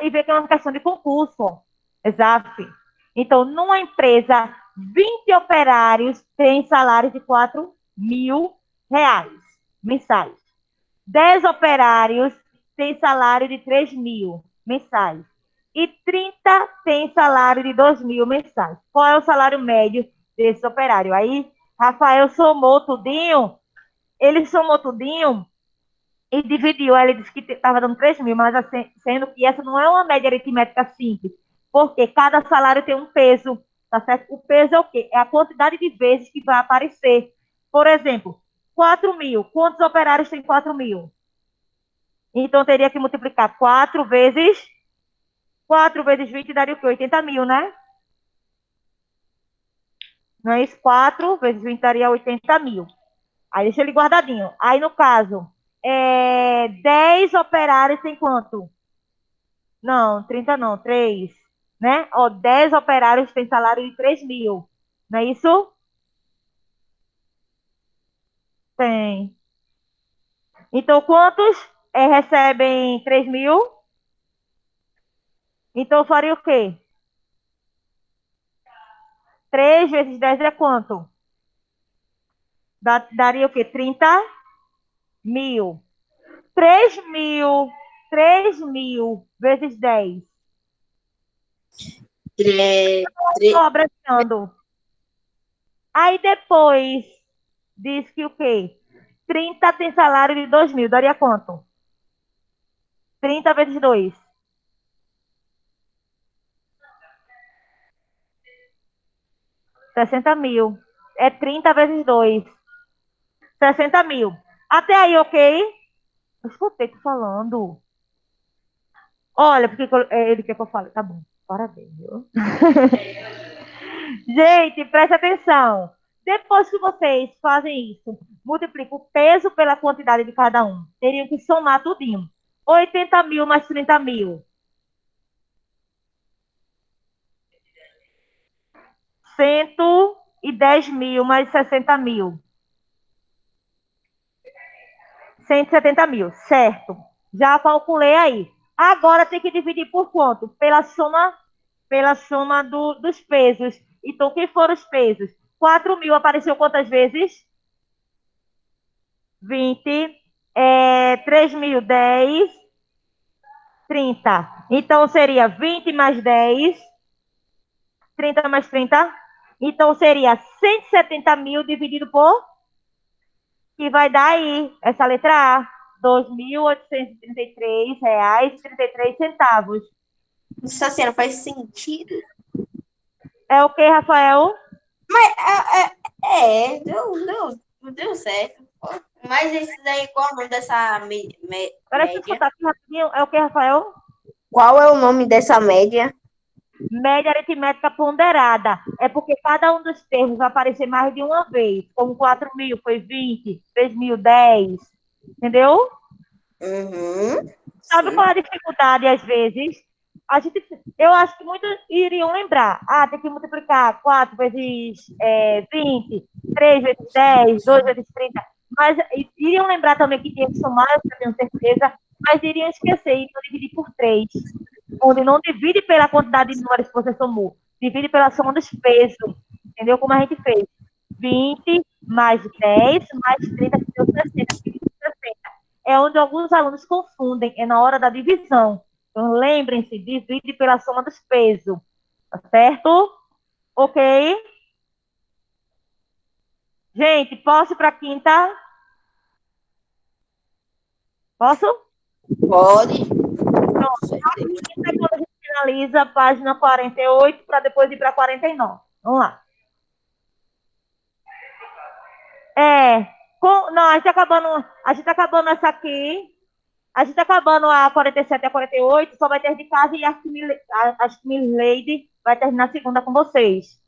e vê que é uma questão de concurso. Exato. Então, numa empresa, 20 operários têm salário de R$ 4.000 mensais. 10 operários têm salário de 3.000 mensais. E 30 têm salário de 2.000 mensais. Qual é o salário médio desse operário? Aí, Rafael somou tudinho. Ele somou tudinho e dividiu. Ele disse que estava dando 3.000, mas assim, sendo que essa não é uma média aritmética simples. Porque cada salário tem um peso. Tá certo? O peso é o quê? É a quantidade de vezes que vai aparecer. Por exemplo, 4.000. Quantos operários tem 4.000? Então, teria que multiplicar 4 vezes 20 daria o quê? 80.000, né? Não é isso? 4 vezes 20 daria 80.000. Aí deixa ele guardadinho. Aí, no caso, 10 operários tem quanto? Não, 30 não, 3. Né? 10 operários tem salário de 3.000. Não é isso? Tem. Então, quantos recebem 3.000? Então, faria o quê? 3 vezes 10 é quanto? Daria o quê? 30.000. 3.000 vezes 10. Sobrando. Aí depois diz que o quê? 30 tem salário de 2.000. Daria quanto? 30 vezes 2. 60.000. É 30 vezes 2. 60.000. Até aí, ok? Eu escutei tu falando. Olha, porque ele quer que eu fale. Tá bom. Parabéns, viu? Gente, preste atenção. Depois que vocês fazem isso, multiplica o peso pela quantidade de cada um. Teriam que somar tudinho. 80.000 mais 30.000. 110.000 mais 60.000. 170.000, certo. Já calculei aí. Agora tem que dividir por quanto? Pela soma dos pesos. Então, quem foram os pesos? 4.000 apareceu quantas vezes? 20. 3.000, 10. 30. Então, seria 20 mais 10. 30 mais 30. Então, seria 170.000 dividido por... Que vai dar aí, essa letra A. R$ 2.833,33. Nossa senhora, faz sentido. É o que, Rafael? Mas deu certo. Mas esse daí, qual é o nome dessa Parece que média? tá aqui rapidinho. É o que, Rafael? Qual é o nome dessa média? Média aritmética ponderada. É porque cada um dos termos vai aparecer mais de uma vez. Como 4.000 foi 20, 3.000, 10. Entendeu? Uhum. Sabe Sim. qual é a dificuldade, às vezes? Eu acho que muitos iriam lembrar. Tem que multiplicar 4 vezes 20, 3 vezes 10, 2 vezes 30. Mas iriam lembrar também que tinha que somar, eu tenho certeza. mas iriam esquecer e não dividir por 3, onde não divide pela quantidade de números que você somou, divide pela soma dos pesos, entendeu? Como a gente fez. 20 mais 10 mais 30, que deu 60, 60. É onde alguns alunos confundem, é na hora da divisão. Então, lembrem-se, divide pela soma dos pesos, tá certo? Ok? Gente, posso ir para a quinta? Posso? Pode. Quinta é quando a gente finaliza a página 48 para depois ir para 49. Vamos lá. Não, a gente tá acabando essa aqui. A gente tá acabando a 47 e a 48, só vai ter de casa e a Lady vai terminar a segunda com vocês.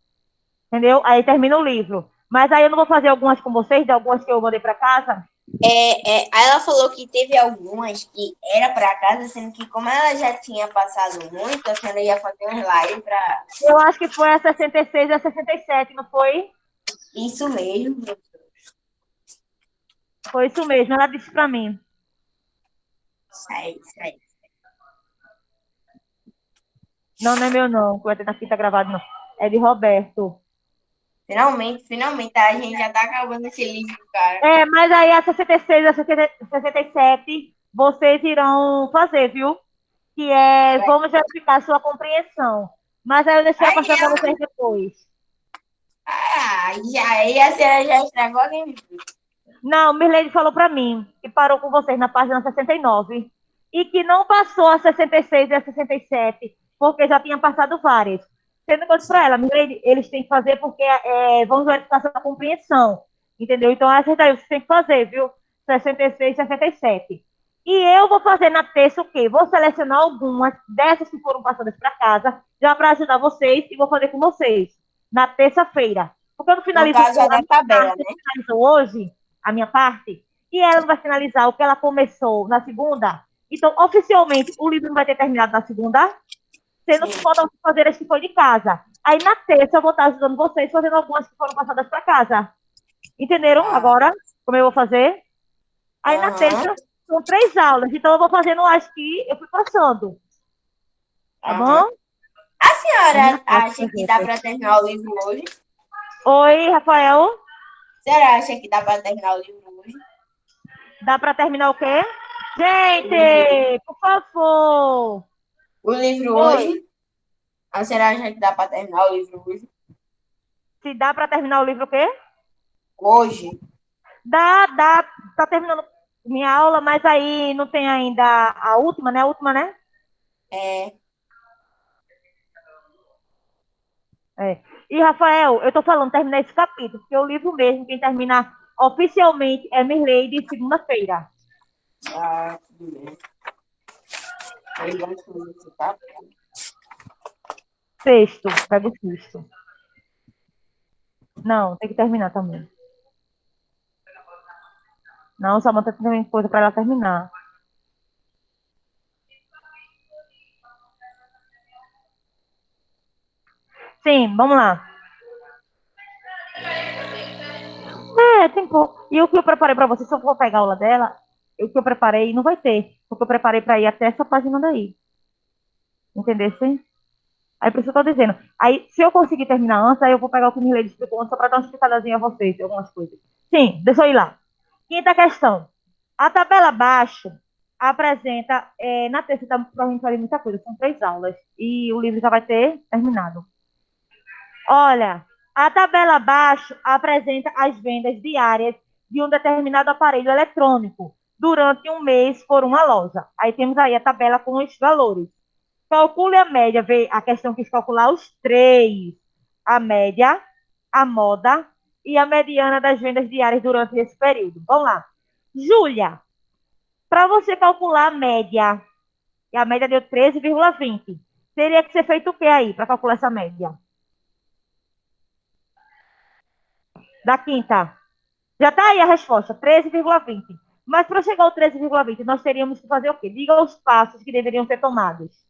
Entendeu? Aí termina o livro. Mas aí eu não vou fazer algumas com vocês, de algumas que eu mandei para casa. Aí ela falou que teve algumas que era para casa, sendo que como ela já tinha passado muito, a senhora ia fazer um slide para... Eu acho que foi a 66 e a 67, não foi? Isso mesmo. Foi isso mesmo, ela disse para mim. Sai. Não, não é meu não, que vai ter na fita gravado não. É de Roberto. Finalmente, a gente já tá acabando esse livro, cara. Mas aí a 66 e a 67 vocês irão fazer, viu? Que é, vamos verificar a sua compreensão. Mas aí eu deixei passar para vocês depois. Aí a senhora já estragou a game. Não, Mirlene falou para mim que parou com vocês na página 69 e que não passou a 66 e a 67 porque já tinha passado várias. Sendo que eu disse para ela, Mirlene, eles têm que fazer porque vamos verificar sua compreensão. Entendeu? Então, essa daí vocês têm que fazer, viu? 66 e 67. E eu vou fazer na terça o quê? Vou selecionar algumas dessas que foram passadas para casa, já para ajudar vocês, e vou fazer com vocês na terça-feira. Porque eu não No finalizo caso, é da tabela, né? finalizo hoje, a minha parte, e ela não vai finalizar o que ela começou na segunda. Então, oficialmente, o livro não vai ter terminado na segunda, sendo que podem fazer as que foi de casa. Aí, na terça, eu vou estar ajudando vocês, fazendo algumas que foram passadas para casa. Entenderam agora como eu vou fazer? Aí, na terça, são 3 aulas. Então, eu vou fazendo as que eu fui passando. Tá bom? A senhora acha que dá para terminar o livro hoje? Oi, Rafael. A senhora acha que dá para terminar o livro hoje? Dá para terminar o quê? Gente, por favor. O livro Oi. hoje? A senhora acha que dá para terminar o livro hoje? Se dá para terminar o livro o quê? Hoje? Dá. Tá terminando minha aula, mas aí não tem ainda a última, né? A última, né? É. E, Rafael, eu tô falando terminar esse capítulo, porque o livro mesmo, quem termina oficialmente é Mirley segunda-feira. Tudo bem. Aí vai ser, tá? Sexto, pega o sexto. Não, tem que terminar também. Não, Samanta tem coisa para ela terminar. Sim, vamos lá. Tem pouco. E o que eu preparei para você, se eu for pegar a aula dela, o que eu preparei não vai ter. Porque eu preparei para ir até essa página daí. Entendeu? Sim? Aí por isso que eu tô dizendo. Aí, se eu conseguir terminar antes, aí eu vou pegar o que me lê explicou antes, só para dar uma explicadazinha a vocês, de algumas coisas. Sim, deixa eu ir lá. Quinta questão. A tabela abaixo apresenta, na terça, tá, pra gente fazer muita coisa, são 3 aulas. E o livro já vai ter terminado. Olha, a tabela abaixo apresenta as vendas diárias de um determinado aparelho eletrônico durante um mês por uma loja. Aí temos aí a tabela com os valores. Calcule a média, vê a questão quis calcular os 3. A média, a moda e a mediana das vendas diárias durante esse período. Vamos lá. Júlia, para você calcular a média, e a média deu 13,20, teria que ser feito o que aí para calcular essa média? Da quinta. Já está aí a resposta, 13,20. Mas para chegar ao 13,20, nós teríamos que fazer o quê? Diga os passos que deveriam ser tomados.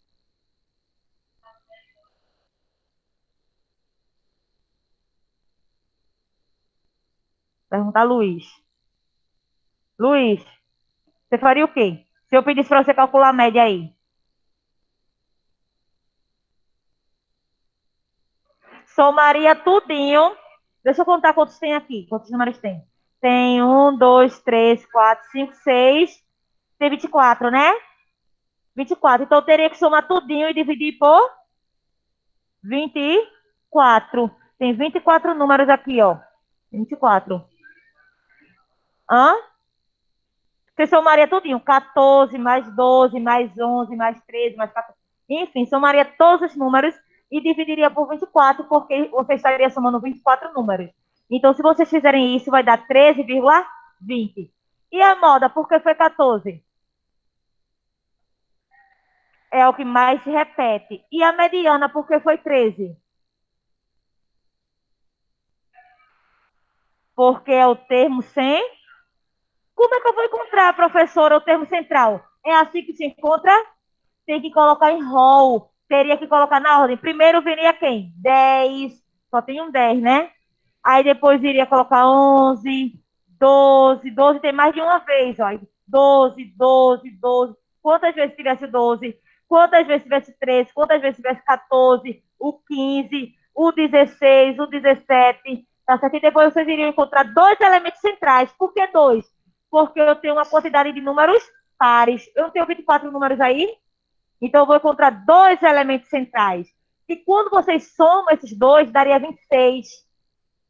Perguntar a Luiz. Luiz, você faria o quê? Se eu pedisse para você calcular a média aí. Somaria tudinho. Deixa eu contar quantos tem aqui. Quantos números tem? Tem 1, 2, 3, 4, 5, 6. Tem 24, né? 24. Então, eu teria que somar tudinho e dividir por 24. Tem 24 números aqui, ó. 24. Hã? Você somaria tudinho. 14, mais 12, mais 11, mais 13, mais 14. Enfim, somaria todos os números e dividiria por 24, porque você estaria somando 24 números. Então, se vocês fizerem isso, vai dar 13,20. E a moda, por que foi 14? É o que mais se repete. E a mediana, por que foi 13? Porque é o termo sem. Como é que eu vou encontrar, professora, o termo central? É assim que se encontra? Tem que colocar em rol. Teria que colocar na ordem. Primeiro viria quem? 10. Só tem um 10, né? Aí depois iria colocar 11, 12. 12 tem mais de uma vez, ó. 12, 12, 12. Quantas vezes tivesse 12? Quantas vezes tivesse 13? Quantas vezes tivesse 14? O 15, o 16, o 17. Tá certo? E depois vocês iriam encontrar dois elementos centrais. Por que dois? Porque eu tenho uma quantidade de números pares. Eu não tenho 24 números aí? Então, eu vou encontrar dois elementos centrais. E quando vocês somam esses dois, daria 26.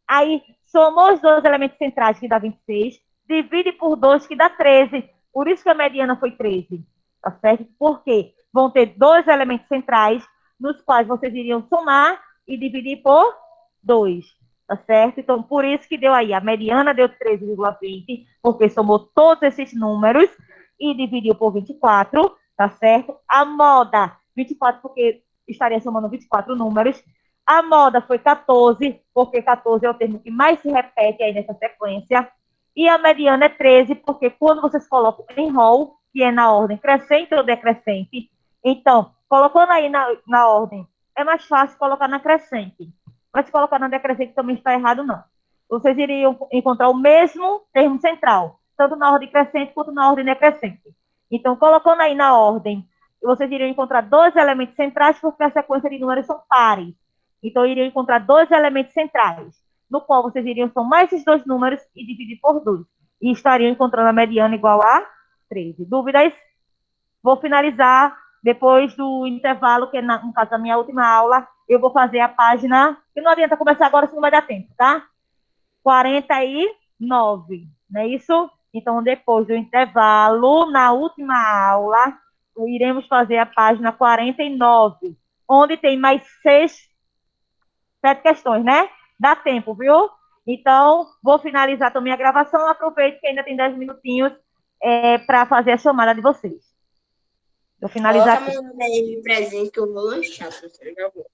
Aí, somou os dois elementos centrais, que dá 26. Divide por 2, que dá 13. Por isso que a mediana foi 13. Tá certo? Por quê? Vão ter dois elementos centrais, nos quais vocês iriam somar e dividir por 2. Tá certo? Então, por isso que deu aí. A mediana deu 13,20, porque somou todos esses números e dividiu por 24, tá certo? A moda, 24, porque estaria somando 24 números. A moda foi 14, porque 14 é o termo que mais se repete aí nessa sequência. E a mediana é 13, porque quando vocês colocam em rol, que é na ordem crescente ou decrescente, então, colocando aí na ordem, é mais fácil colocar na crescente. Mas se colocar na decrescente também está errado, não. Vocês iriam encontrar o mesmo termo central, tanto na ordem crescente quanto na ordem decrescente. Então, colocando aí na ordem, vocês iriam encontrar dois elementos centrais, porque a sequência de números são pares. Então, iriam encontrar dois elementos centrais, no qual vocês iriam somar esses dois números e dividir por 2. E estariam encontrando a mediana igual a 13. Dúvidas? Vou finalizar depois do intervalo, que é, no caso da minha última aula, eu vou fazer a página, que não adianta começar agora, senão vai dar tempo, tá? 49, não é isso? Então, depois do intervalo, na última aula, iremos fazer a página 49, onde tem mais 7 questões, né? Dá tempo, viu? Então, vou finalizar também a gravação. Aproveito que ainda tem 10 minutinhos para fazer a chamada de vocês. Vou finalizar Coloca a aqui. mão aí presente que eu vou lanchar, professor. Já vou.